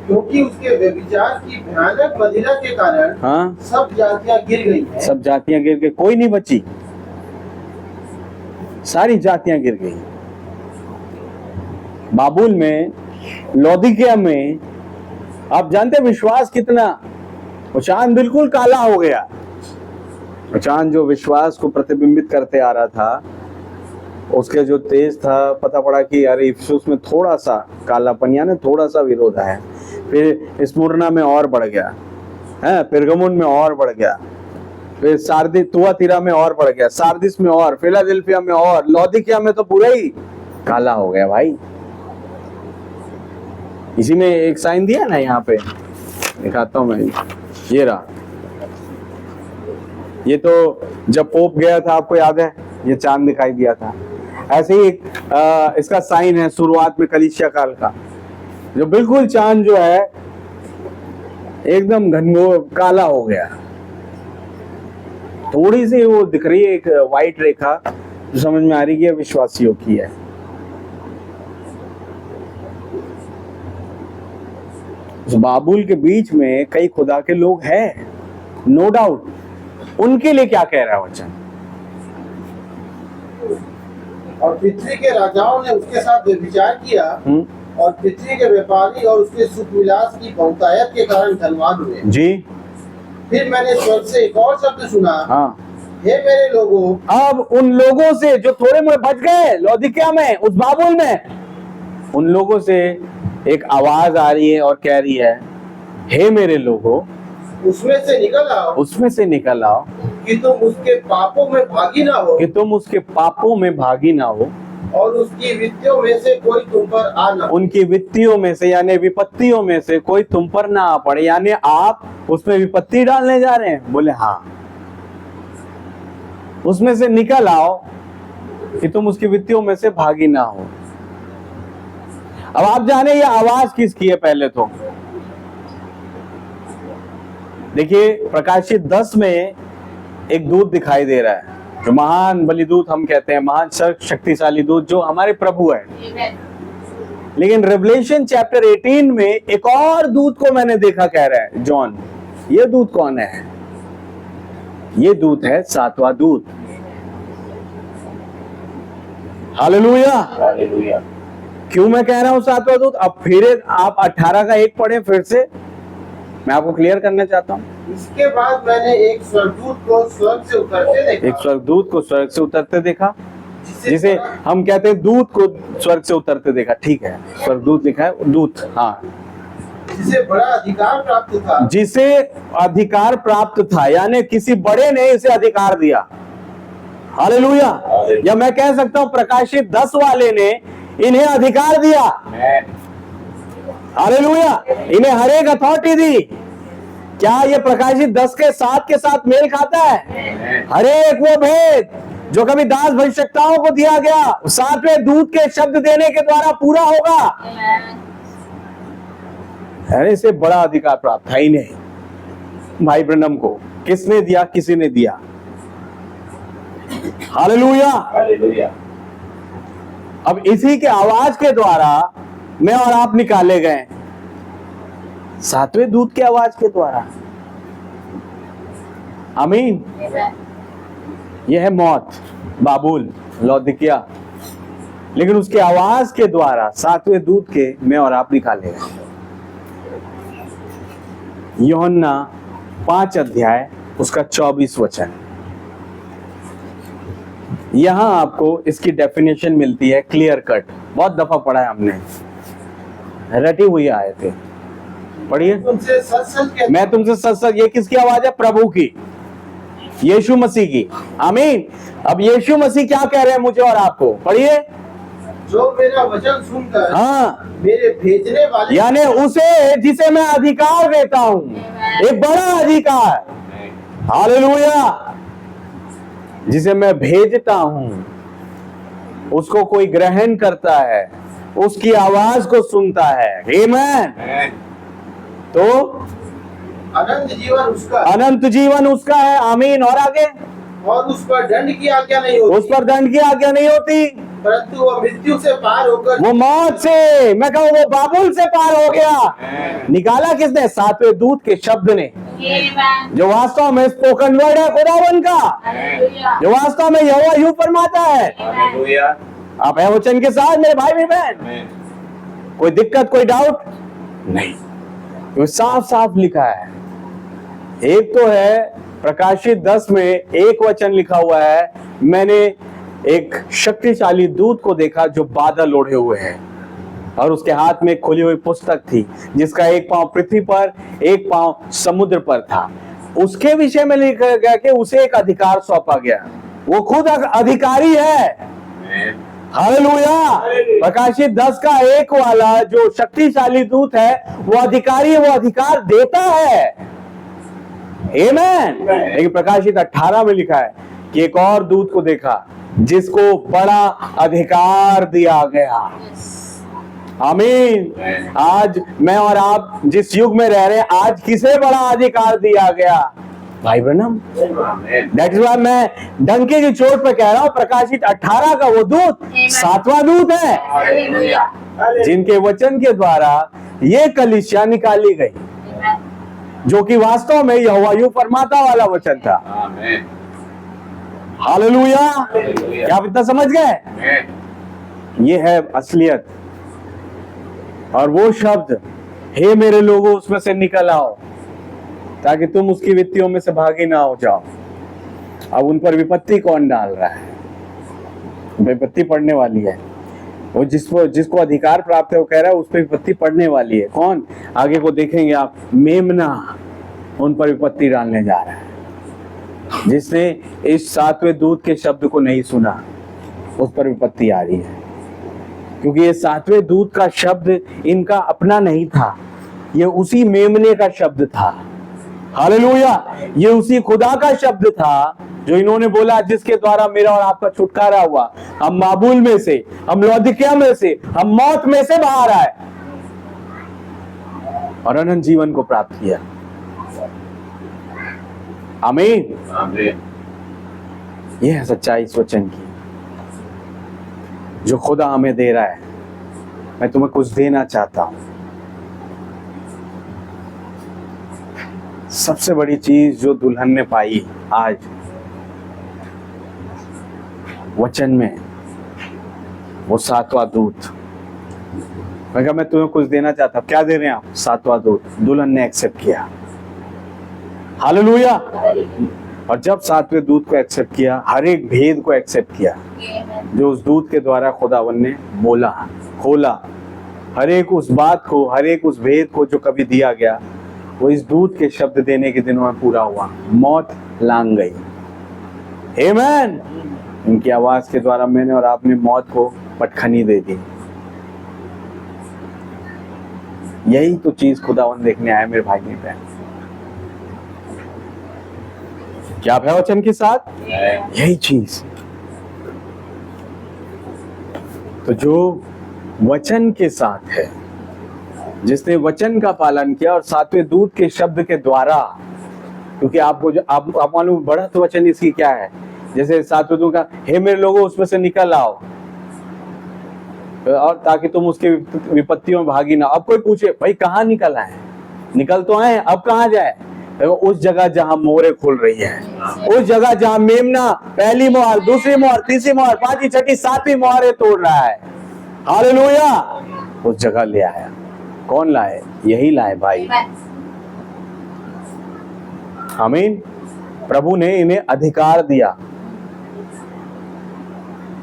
S3: क्योंकि उसके व्यभिचार की भयानक मदिरा के कारण
S1: हाँ,
S3: सब जातियां गिर गई हैं।
S1: सब जातियां गिर गई, कोई नहीं बची, सारी जातियां गिर गई। बाबुल में, लौदीकिया में, आप जानते हैं विश्वास कितना, वो चांद बिल्कुल काला हो गया। वो चांद जो विश्वास को प्रतिबिंबित करते आ रहा था, उसके जो तेज था, पता पड़ा कि अरे इफिसुस में थोड़ा सा कालापन यानी थोड़ा सा विरोध है, फिर स्मुरना में और बढ़ गया है, पिरगमुन में और बढ़ गया, फिर सार्दिस, तुआतीरा में और बढ़ गया, सार्दिस में और, फिलाडेल्फिया में और, लौदीकिया में तो पूरा ही काला हो गया भाई। इसी में एक साइन दिया ना, यहाँ पे दिखाता हूं मैं, ये रहा। ये तो जब पोप गया था, आपको याद है, ये चांद दिखाई दिया था। ऐसे ही एक इसका साइन है शुरुआत में कलीसिया काल का, जो बिल्कुल चांद जो है एकदम घनघोर काला हो गया। थोड़ी सी वो दिख रही है एक वाइट रेखा, जो समझ में आ रही है विश्वासियों की है। उस बाबुल के बीच में कई खुदा के लोग हैं, नो डाउट। उनके लिए क्या कह रहा है वचन?
S3: और पृथ्वी के राजाओं ने उसके साथ व्यभिचार किया और पृथ्वी के व्यापारी और उसके सुख विलास की बहुतायत के कारण धनवान हुए
S1: जी।
S3: फिर मैंने स्वर्ग से एक और शब्द सुना,
S1: हाँ,
S3: हे मेरे लोगों।
S1: अब उन लोगों से जो थोड़े में बच गए लौदीकिया में, उस बाबुल में, उन लोगों से एक आवाज आ रही है और कह रही है, हे मेरे लोगों,
S3: उसमें से निकल आओ,
S1: उसमें से निकल आओ,
S3: कि तुम उसके पापों में भागी ना हो,
S1: कि तुम उसके पापों में भागी ना हो,
S3: और उसकी वित्तियों में से कोई तुम पर आ ना।
S1: उनकी वित्तियों में से यानी विपत्तियों में से कोई तुम पर ना आ पड़े। यानी आप उसमें विपत्ति डालने जा रहे हैं? बोले हाँ, उसमें से निकल आओ कि तुम उसकी वित्तियों में से भागी ना हो। अब आप जाने ये आवाज किसकी है? पहले तो देखिए, प्रकाशित 10 में एक दूत दिखाई दे रहा है, जो महान बलिदूत हम कहते हैं, महान शक्तिशाली दूत, जो हमारे प्रभु है। लेकिन रेवलेशन चैप्टर 18 में एक और दूत को मैंने देखा, कह रहा है जॉन। ये दूत कौन है? ये दूत है सातवां दूत। Hallelujah,
S2: hallelujah.
S1: क्यों मैं कह रहा हूं सातवां दूत? अब फिर आप 18 का 1 पढ़े, फिर से मैं आपको क्लियर करना चाहता हूं।
S3: इसके बाद मैंने एक स्वर्गदूत को स्वर्ग से उतरते देखा,
S1: एक स्वर्गदूत को स्वर्ग से उतरते देखा, जिसे हम कहते हैं दूत को स्वर्ग से उतरते देखा। ठीक है, स्वर्गदूत लिखा है, दूत, हाँ।
S3: जिसे बड़ा अधिकार प्राप्त था,
S1: जिसे अधिकार प्राप्त था, यानी किसी बड़े ने इसे अधिकार दिया। हालेलुया। या मैं कह सकता हूं प्रकाशित 10 वाले ने इन्हें अधिकार दिया। हालेलुया, इन्हें हर एक अथॉरिटी दी। क्या ये प्रकाशित 10 के 7 के साथ मेल खाता है? हर एक वो भेद जो कभी दास भविष्यवक्ताओं को दिया गया, 7वें दूत के शब्द देने के द्वारा पूरा होगा। अरे इसे बड़ा अधिकार प्राप्त था इन्हें, भाई ब्रनम को। किसने दिया? किसी ने दिया। Hallelujah,
S2: hallelujah.
S1: अब इसी के आवाज के द्वारा मैं और आप निकाले गए, 7वें दूत के आवाज के द्वारा। आमीन। यह है मौत, बाबुल, लौदीकिया, लेकिन उसके आवाज के द्वारा 7वें दूत के मैं और आप निकाले गए। यूहन्ना 5 अध्याय उसका 24 वचन। यहां आपको इसकी डेफिनेशन मिलती है क्लियर कट। बहुत दफा पढ़ा है हमने, रटी हुई आए थे, पढ़िए।
S3: तुमसे सच-सच कहता
S1: मैं तुमसे सच सच, ये किसकी आवाज है? प्रभु की, यीशु मसीह की। आमीन। अब यीशु मसीह क्या कह रहे हैं मुझे और आपको? पढ़िए।
S3: जो मेरा वचन सुनकर
S1: हाँ,
S3: मेरे भेजने वाले,
S1: यानी उसे जिसे मैं अधिकार देता हूं, एक बड़ा अधिकार, हालेलुया, जिसे मैं भेजता हूं, उसको कोई ग्रहण करता है, उसकी आवाज को सुनता है। आमीन। तो
S3: अनंत जीवन उसका,
S1: अनंत जीवन उसका है। आमीन। और आगे,
S3: और उस पर दंड की आज्ञा नहीं होती,
S1: उस पर दंड की आज्ञा नहीं होती,
S3: परंतु वह मृत्यु से पार होकर,
S1: वो मौत से, मैं कहूँ वो बाबुल से पार हो गया। निकाला किसने? 7वें दूत के शब्द ने, जो वास्तव में स्पोकन वर्ड है खुदावन का, जो वास्तव में यहोवा यूं फरमाता है।
S2: हालेलुया।
S1: आप है वचन के साथ मेरे भाई मेरी बहन, कोई दिक्कत, कोई डाउट नहीं, तो साफ साफ लिखा है। एक तो है प्रकाशित 10 में एक वचन लिखा हुआ है, मैंने एक शक्तिशाली दूत को देखा जो बादल ओढ़े हुए है, और उसके हाथ में खुली हुई पुस्तक थी, जिसका एक पांव पृथ्वी पर, एक पांव समुद्र पर था। उसके विषय में लिखा गया कि उसे एक अधिकार सौंपा गया, वो खुद अधिकारी है। हालेलुया। प्रकाशित 10 का 1 वाला जो शक्तिशाली दूत है, वो अधिकारी है, वो अधिकार देता है। आमीन। लेकिन प्रकाशित 18 में लिखा है कि एक और दूत को देखा जिसको बड़ा अधिकार दिया गया। आमीन। आज मैं और आप जिस युग में रह रहे हैं, आज किसे बड़ा अधिकार दिया गया? भाई ब्रनम। दैट इज व्हाई मैं डंके की चोट पे कह रहा हूं, प्रकाशित 18 का वो दूत 7वां दूत है। जिनके वचन के द्वारा ये कलीसिया निकाली गई, जो कि वास्तव में यहोवा यूं फरमाता वाला वचन था।
S2: आमीन।
S1: हालेलुया।
S2: हालेलुया।
S1: क्या आप इतना समझ गए?
S2: आमीन।
S1: ये है असलियत। और वो शब्द, हे मेरे लोगों उसमें से निकल आओ, ताकि तुम उसकी वित्तियों में से भागी ना हो जाओ। अब उन पर विपत्ति कौन डाल रहा है? विपत्ति पड़ने वाली है। वो जिसको अधिकार प्राप्त है वो कह रहा है उस पर विपत्ति पड़ने वाली है। कौन? आगे को देखेंगे आप। मेमना उन पर विपत्ति डालने जा रहा है। जिसने इस 7वें दूत के शब्द को नहीं सुना, उस पर विपत्ति आ रही है। क्योंकि ये 7वें दूत का शब्द इनका अपना नहीं था, ये उसी मेमने का शब्द था। हालेलुया। ये उसी खुदा का शब्द था जो इन्होंने बोला, जिसके द्वारा मेरा और आपका छुटकारा हुआ। हम माबूल में से, हम लौदिकिया में से, हम मौत में से बाहर आए और अनंत जीवन को प्राप्त किया। आमीन।
S2: आमीन।
S1: यह है सच्चाई इस वचन की जो खुदा हमें दे रहा है। मैं तुम्हें कुछ देना चाहता हूं। सबसे बड़ी चीज जो दुल्हन ने पाई आज वचन में, वो 7वां दूत। मैं कहा मैं तुम्हें कुछ देना चाहता हूं। क्या दे रहे हैं आप? 7वां दूत। दुल्हन ने एक्सेप्ट किया। हालेलुया। और जब 7वें दूत को एक्सेप्ट किया, हर एक भेद को एक्सेप्ट किया जो उस दूत के द्वारा खुदावन ने बोला, खोला। हर एक उस बात को, हर एक उस भेद को जो कभी दिया गया, वो इस दूत के शब्द देने के दिनों में पूरा हुआ। मौत लांग गई। आमीन। उनकी आवाज के द्वारा मैंने और आपने मौत को पटखनी दे दी। यही तो चीज खुदावन देखने आया मेरे भाई मेरे बहन। क्या आप है वचन के साथ? यही चीज। तो जो वचन के साथ है, जिसने वचन का पालन किया और 7वें दूत के शब्द के द्वारा, क्योंकि आपको जो आप मालूम बढ़त वचन इसकी क्या है? जैसे 7वें दूत का, हे मेरे लोगों उसमें से निकल आओ, और ताकि तुम उसके विपत्तियों में भागी ना। अब कोई पूछे भाई कहाँ निकल आए? निकल तो आए, अब कहाँ जाए? उस जगह जहां मोहरें खुल रही है, उस जगह जहां मेमना पहली मोहर, दूसरी मोहर, तीसरी मोहर, 5वीं, 6वीं, 7वीं मोहरें तोड़ रहा है। हालेलुया। उस जगह ले आया। कौन लाए? यही लाए भाई। आमीन। प्रभु ने इन्हें अधिकार दिया।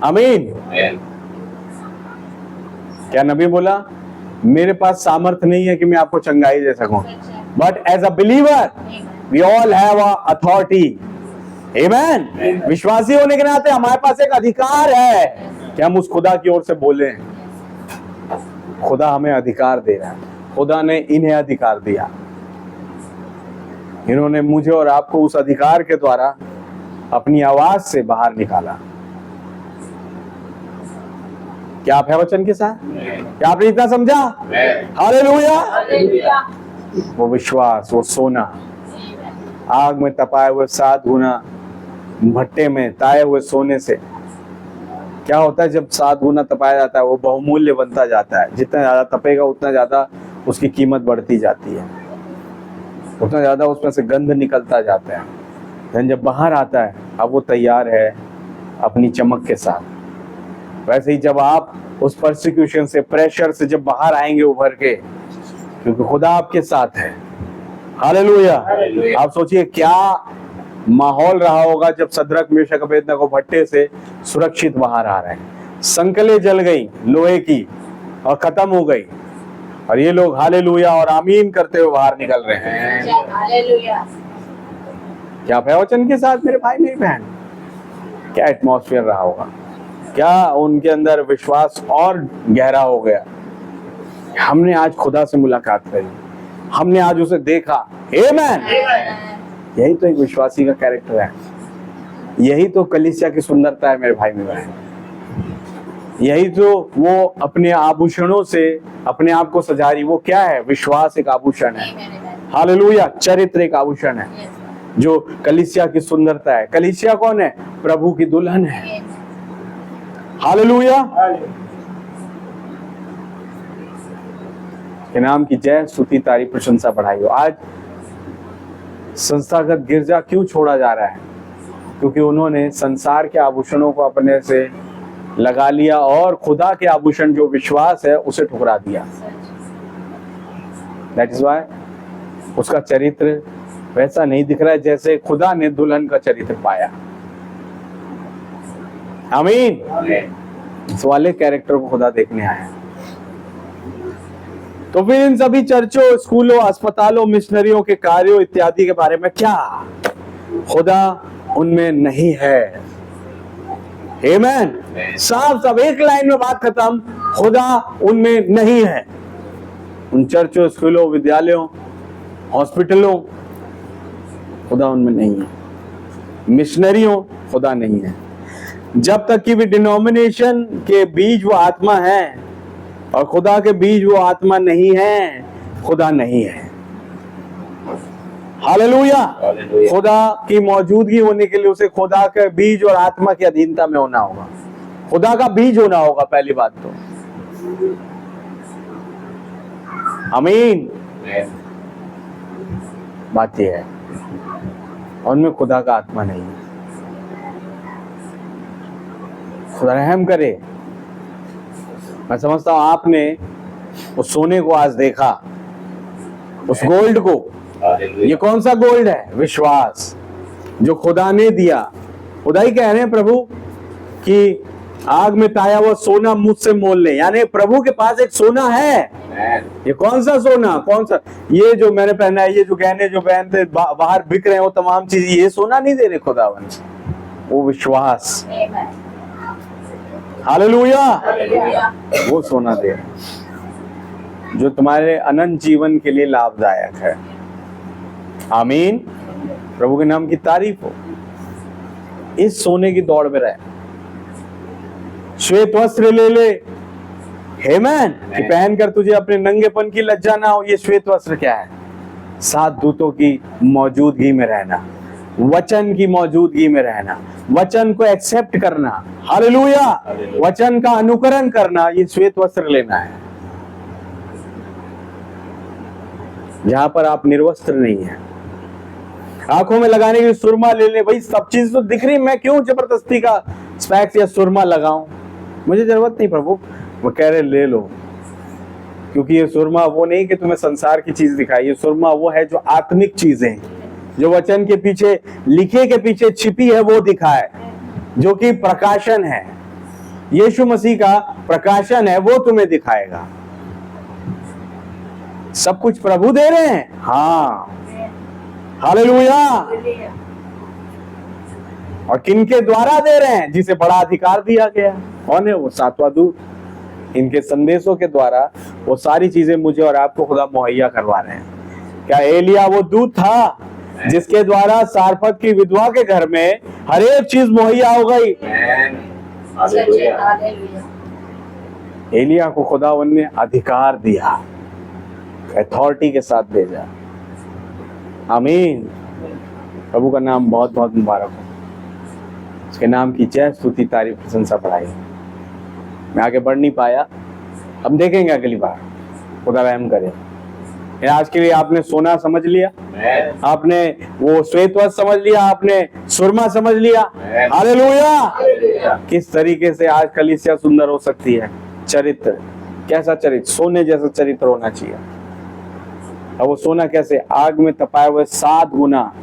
S1: आमीन। क्या नबी बोला, मेरे पास सामर्थ्य नहीं है कि मैं आपको चंगाई दे सकूं, but as a believer we all have authority. आमीन। विश्वासी होने के नाते हमारे पास एक अधिकार है कि हम उस खुदा की ओर से बोले। खुदा हमें अधिकार दे रहा है। खुदा ने इन्हें अधिकार दिया। इन्होंने मुझे और आपको उस अधिकार के द्वारा अपनी आवाज से बाहर निकाला। क्या आप है वचन के साथ? क्या आपने इतना समझा? हालेलुया। वो विश्वास, वो सोना, आग में तपाए हुए 7 गुना भट्टे में ताए हुए सोने से क्या होता है? जब 7 गुना तपाया जाता है वो बहुमूल्य बनता जाता है। जितना ज्यादा तपेगा उतना ज्यादा उसकी कीमत बढ़ती जाती है, उतना ज्यादा उसमें से गंध निकलता जाता है। लेकिन जब बाहर आता है, अब वो तैयार है अपनी चमक के साथ। वैसे ही जब आप उस परसिक्यूशन से, प्रेशर से जब बाहर आएंगे उभर के, क्योंकि खुदा आपके साथ है। हालेलुया। आप सोचिए क्या माहौल रहा होगा जब सदरक, मेशक, अबेदनगो भट्टे से सुरक्षित बाहर आ रहे हैं। संकलें जल गई लोहे की और खत्म हो गई, और ये लोग हालेलुया और आमीन करते हुए बाहर निकल रहे हैं।
S3: हालेलुया।
S1: क्या है वचन के साथ मेरे भाई मेरी बहन? क्या एटमॉस्फेयर रहा होगा, क्या उनके अंदर विश्वास और गहरा हो गया। हमने आज खुदा से मुलाकात करी, हमने आज उसे देखा। आमीन। यही तो एक विश्वासी का कैरेक्टर है। यही तो कलीसिया की सुंदरता है मेरे भाई मेरे बहन। यही तो वो अपने आभूषणों से अपने आप को सजा रही। वो क्या है? विश्वास एक आभूषण है। हालेलुया। चरित्र एक आभूषण है जो कलीसिया की सुंदरता है। कलीसिया कौन है? प्रभु की दुल्हन है। हालेलुया। के नाम की जय स्तुति तारीफ प्रशंसा बढ़ाई हो। आज संस्थागत गिरजा क्यों छोड़ा जा रहा है? क्योंकि उन्होंने संसार के आभूषणों को अपने से लगा लिया और खुदा के आभूषण जो विश्वास है उसे ठुकरा दिया। दैट इज वाई उसका चरित्र वैसा नहीं दिख रहा है जैसे खुदा ने दुल्हन का चरित्र पाया। आमीन। इस वाले कैरेक्टर को खुदा देखने आया। तो फिर इन सभी चर्चों, स्कूलों, अस्पतालों, मिशनरियों के कार्यों इत्यादि के बारे में क्या? खुदा उनमें नहीं है। आमीन। साफ साफ एक लाइन में बात खत्म, खुदा उनमें नहीं है। उन चर्चों, स्कूलों, विद्यालयों, हॉस्पिटलों, खुदा उनमें नहीं है। मिशनरियों, खुदा नहीं है। जब तक कि भी डिनोमिनेशन के बीज वो आत्मा है और खुदा के बीज वो आत्मा नहीं है, खुदा नहीं है। हालेलुया। खुदा की मौजूदगी होने के लिए उसे खुदा के बीज और आत्मा की अधीनता में होना होगा। खुदा का बीज होना होगा पहली बात तो। आमीन। बात यह है, उनमें खुदा का आत्मा नहीं है। खुदा रहम करे। मैं समझता हूं आपने उस सोने को आज देखा, उस गोल्ड को। ये कौन सा गोल्ड है? विश्वास, जो खुदा ने दिया। खुदा ही कह रहे हैं प्रभु कि आग में ताया हुआ सोना मुझसे मोल ले। यानी प्रभु के पास एक सोना है। ये कौन सा सोना? कौन सा? ये जो मैंने पहना है, ये जो गहने जो पहनते बाहर बिक रहे हैं, वो तमाम चीज, ये सोना नहीं दे रहे खुदावन, वो विश्वास। हालेलुया। वो सोना दे रहे जो तुम्हारे अनंत जीवन के लिए लाभदायक है। आमीन। प्रभु के नाम की तारीफ हो। इस सोने की दौड़ में रहे। श्वेत वस्त्र ले ले, हेमैन, कि पहनकर तुझे अपने नंगेपन की लज्जा ना हो। ये श्वेत वस्त्र क्या है? 7 दूतों की मौजूदगी में रहना, वचन की मौजूदगी में रहना, वचन को एक्सेप्ट करना। हालेलुया। वचन का अनुकरण करना, ये श्वेत वस्त्र लेना है, जहां पर आप निर्वस्त्र नहीं है। आंखों में लगाने के लिए सुरमा ले ले। भाई सब चीज तो दिख रही, मैं क्यों जबरदस्ती का स्पैक्स या सुरमा लगाऊं? मुझे जरूरत नहीं प्रभु। वो कह रहे ले लो, क्योंकि ये सुरमा वो नहीं कि तुम्हें संसार की चीज दिखाई। ये सुरमा वो है जो आत्मिक चीजें, जो वचन के पीछे लिखे के पीछे छिपी है, वो दिखाए, जो कि प्रकाशन है। यीशु मसीह का प्रकाशन है, वो तुम्हें दिखाएगा। सब कुछ प्रभु दे रहे हैं। हाँ, हालेलुया। और किनके द्वारा दे रहे हैं? जिसे बड़ा अधिकार दिया गया। कौन है वो? 7वां दूत। इनके संदेशों के द्वारा वो सारी चीजें मुझे और आपको खुदा मुहैया करवा रहे हैं। क्या एलिया वो दूत था जिसके द्वारा सारफत की विधवा के घर में हर एक चीज मुहैया हो गई? एलिया को खुदावन ने अधिकार दिया, अथॉरिटी के साथ भेजा। आमीन। प्रभु का नाम बहुत बहुत मुबारक हो। उसके नाम की जय स्तुति तारीफ प्रशंसा बढ़ाई। मैं आगे बढ़ नहीं पाया, अब देखेंगे अगली बार। खुदा रहम करे। आज के लिए आपने सोना समझ लिया, आपने वो श्वेत वस्त्र समझ लिया, आपने सुरमा समझ लिया। हालेलुया। किस तरीके से आज कलीसिया सुंदर हो सकती है। चरित्र, कैसा चरित्र? सोने जैसा चरित्र होना चाहिए। अब वो सोना कैसे? आग में तपाए हुए 7 गुना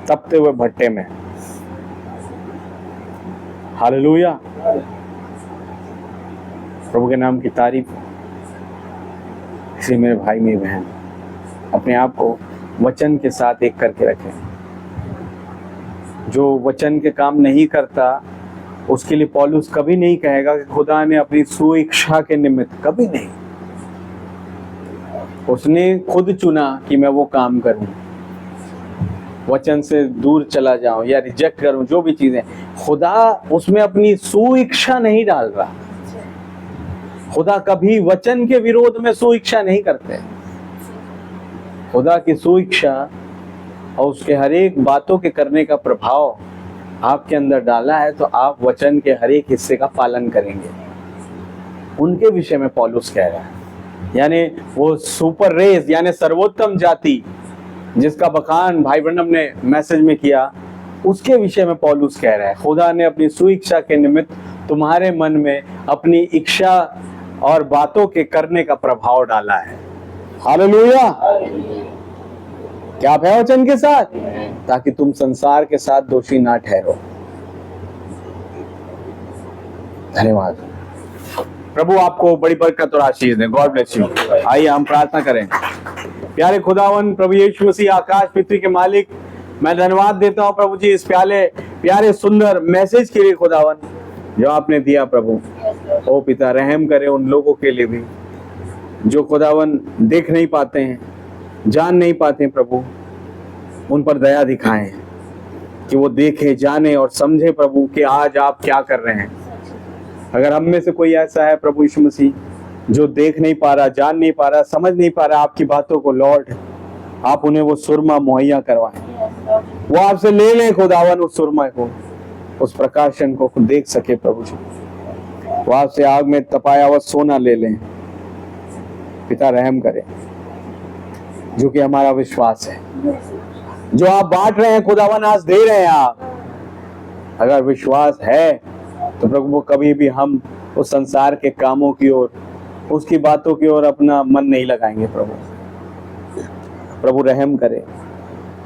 S1: तपते हुए भट्टे में। हालेलुया। प्रभु के नाम की तारीफ। इसलिए मेरे भाई मेरी बहन, अपने आप को वचन के साथ एक करके रखें। जो वचन के काम नहीं करता, उसके लिए पौलुस कभी नहीं कहेगा कि खुदा ने अपनी सुइच्छा के निमित्त, कभी नहीं। उसने खुद चुना कि मैं वो काम करूं, वचन से दूर चला जाऊं या रिजेक्ट करूं, जो भी चीजें। खुदा उसमें अपनी सुइच्छा नहीं डाल रहा। खुदा कभी वचन के विरोध में सुइच्छा नहीं करते। खुदा की सुइच्छा और उसके हर एक बातों के करने का प्रभाव आपके अंदर डाला है, तो आप वचन के हर एक हिस्से का पालन करेंगे। उनके विषय में पौलुस कह रहा है। यानी वो सुपर रेस यानी सर्वोत्तम जाति जिसका बखान भाई ब्रनम ने मैसेज में किया, उसके विषय में पौलुस कह रहा है खुदा ने अपनी सुइच्छा के निमित्त तुम्हारे मन में अपनी इच्छा और बातों के करने का प्रभाव डाला है। हालेलुया। क्या आप है वचन के साथ, ताकि तुम संसार के साथ दोषी ना ठहरो। धन्यवाद। प्रभु आपको बड़ी बरकत और आशीष दें। God bless you. आइए हम प्रार्थना करें। प्यारे खुदावन प्रभु यीशु मसीह आकाश पृथ्वी के मालिक, मैं धन्यवाद देता हूँ प्रभु जी इस प्यारे सुंदर मैसेज के लिए खुदावन जो आपने दिया प्रभु। ओ पिता रहम करे उन लोगों के लिए भी जो खुदावन देख नहीं पाते हैं, जान नहीं पाते हैं प्रभु, उन पर दया दिखाएं कि वो देखे, जाने और समझे प्रभु कि आज आप क्या कर रहे हैं। अगर हम में से कोई ऐसा है प्रभु यीशु मसीह जो देख नहीं पा रहा, जान नहीं पा रहा, समझ नहीं पा रहा आपकी बातों को, लॉर्ड आप उन्हें वो सुरमा मुहैया करवाएं, वो आपसे ले लें खुदावन उस सुरमा को, उस प्रकाशन को देख सके प्रभु जी। वो आपसे आग में तपाया हुआ सोना ले लें। पिता रहम करे, जो कि हमारा विश्वास है, जो आप बांट रहे हैं खुदावन, आज दे रहे हैं आप। अगर विश्वास है तो प्रभु कभी भी हम उस संसार के कामों की ओर, उसकी बातों की ओर अपना मन नहीं लगाएंगे प्रभु रहम करे।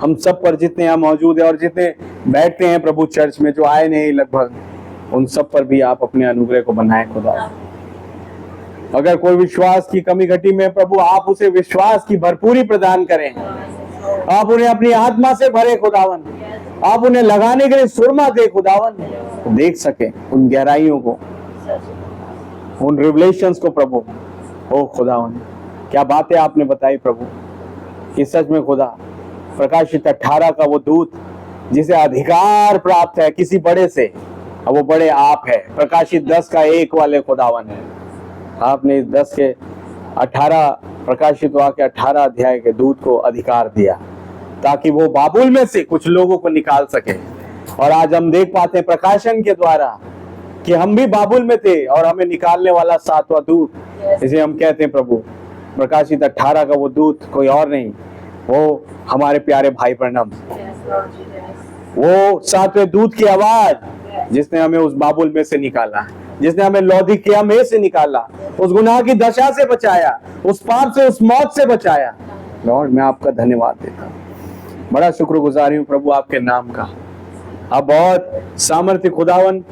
S1: हम सब पर जितने यहाँ मौजूद है और जितने बैठते हैं प्रभु चर्च में, जो आए नहीं लगभग, उन सब पर भी आप अपने अनुग्रह को बनाएं खुदा। अगर कोई विश्वास की कमी घटी में प्रभु, आप उसे विश्वास की भरपूरी प्रदान करें। आप उन्हें अपनी आत्मा से भरे खुदावन, आप उन्हें लगाने के लिए सुरमा दे खुदावन, देख सके उन गहराइयों को, उन रिवलेशंस को प्रभु। ओ खुदावन क्या बातें आपने बताई प्रभु कि सच में खुदा प्रकाशित 18 का वो दूत जिसे अधिकार प्राप्त है किसी बड़े से, अब वो बड़े आप है। प्रकाशित 10 का 1 वाले खुदावन है, आपने इस 10 के 18 प्रकाशित वाक्य 18 अध्याय के दूत को अधिकार दिया ताकि वो बाबुल में से कुछ लोगों को निकाल सके। और आज हम देख पाते हैं प्रकाशन के द्वारा कि हम भी बाबुल में थे और हमें निकालने वाला 7वां दूत, इसे हम कहते हैं प्रभु प्रकाशित 18 का वो दूत कोई और नहीं, वो हमारे प्यारे भाई ब्रनम, वो 7वें दूत की आवाज जिसने हमें उस बाबुल में से निकाला, जिसने हमें लौदीकिया में से निकाला, उस गुनाह की दशा से बचाया, उस पाप से, उस मौत से बचाया। लॉर्ड मैं आपका धन्यवाद देता हूँ, बड़ा शुक्रगुजारी हूँ प्रभु आपके नाम का। आप बहुत सामर्थ्य खुदावन,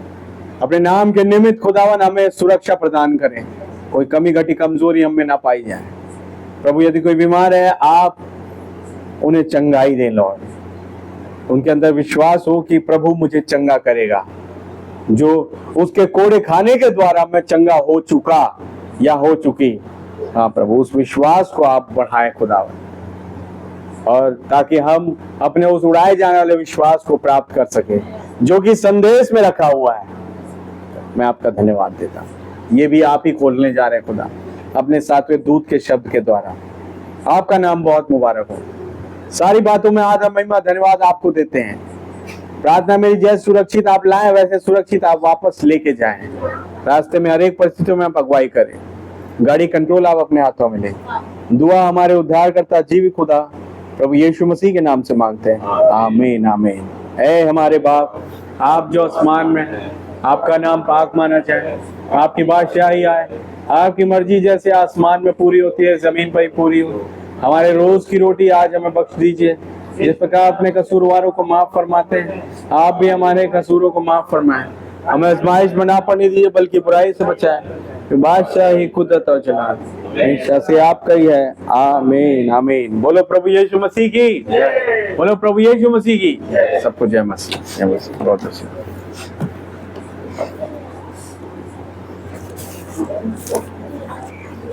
S1: अपने नाम के निमित्त खुदावन हमें सुरक्षा प्रदान करें, कोई कमी घटी कमजोरी हमें ना पाई जाए प्रभु। यदि कोई बीमार है आप उन्हें चंगाई दें लॉर्ड, उनके अंदर विश्वास हो कि प्रभु मुझे चंगा करेगा, जो उसके कोड़े खाने के द्वारा मैं चंगा हो चुका या हो चुकी। हाँ प्रभु उस विश्वास को आप बढ़ाएं खुदावन, और ताकि हम अपने उस उड़ाए जाने वाले विश्वास को प्राप्त कर सके जो कि संदेश में रखा हुआ है। मैं आपका धन्यवाद देता हूँ, ये भी आप ही खोलने जा रहे हैं खुदा अपने 7वें दूत के शब्द के द्वारा। आपका नाम बहुत मुबारक हो। सारी बातों में आदर महिमा धन्यवाद आपको देते हैं। प्रार्थना मेरी जैसे सुरक्षित आप लाएं वैसे सुरक्षित आप वापस लेके जाएं। रास्ते में हर एक परिस्थितियों में आप अगुवाई करें, गाड़ी कंट्रोल आप अपने हाथों में लें। दुआ हमारे उद्धार करता जीवित खुदा प्रभु यीशु मसीह के नाम से मांगते हैं, आमीन आमीन। ऐ हमारे बाप आप जो आसमान में हैं, आपका नाम पाक माना जाए, आपकी बादशाही आए, आपकी मर्जी जैसे आसमान में पूरी होती है जमीन पर ही पूरी हो। हमारे रोज की रोटी आज हमें बख्श दीजिए, जिस प्रकार अपने कसूरवारों को माफ फरमाते हैं आप भी हमारे कसूरों को माफ फरमाएं। हमें आजमाइश में ना पड़ने दीजिए बल्कि बुराई से बचाएं। बादशाही कुदरत और जलाल हमेशा से आपका ही है, आमीन आमीन। बोलो प्रभु यीशु मसीह की, बोलो प्रभु यीशु मसीह की। सबको जय मसीह, जय मसीह। बहुत अच्छा।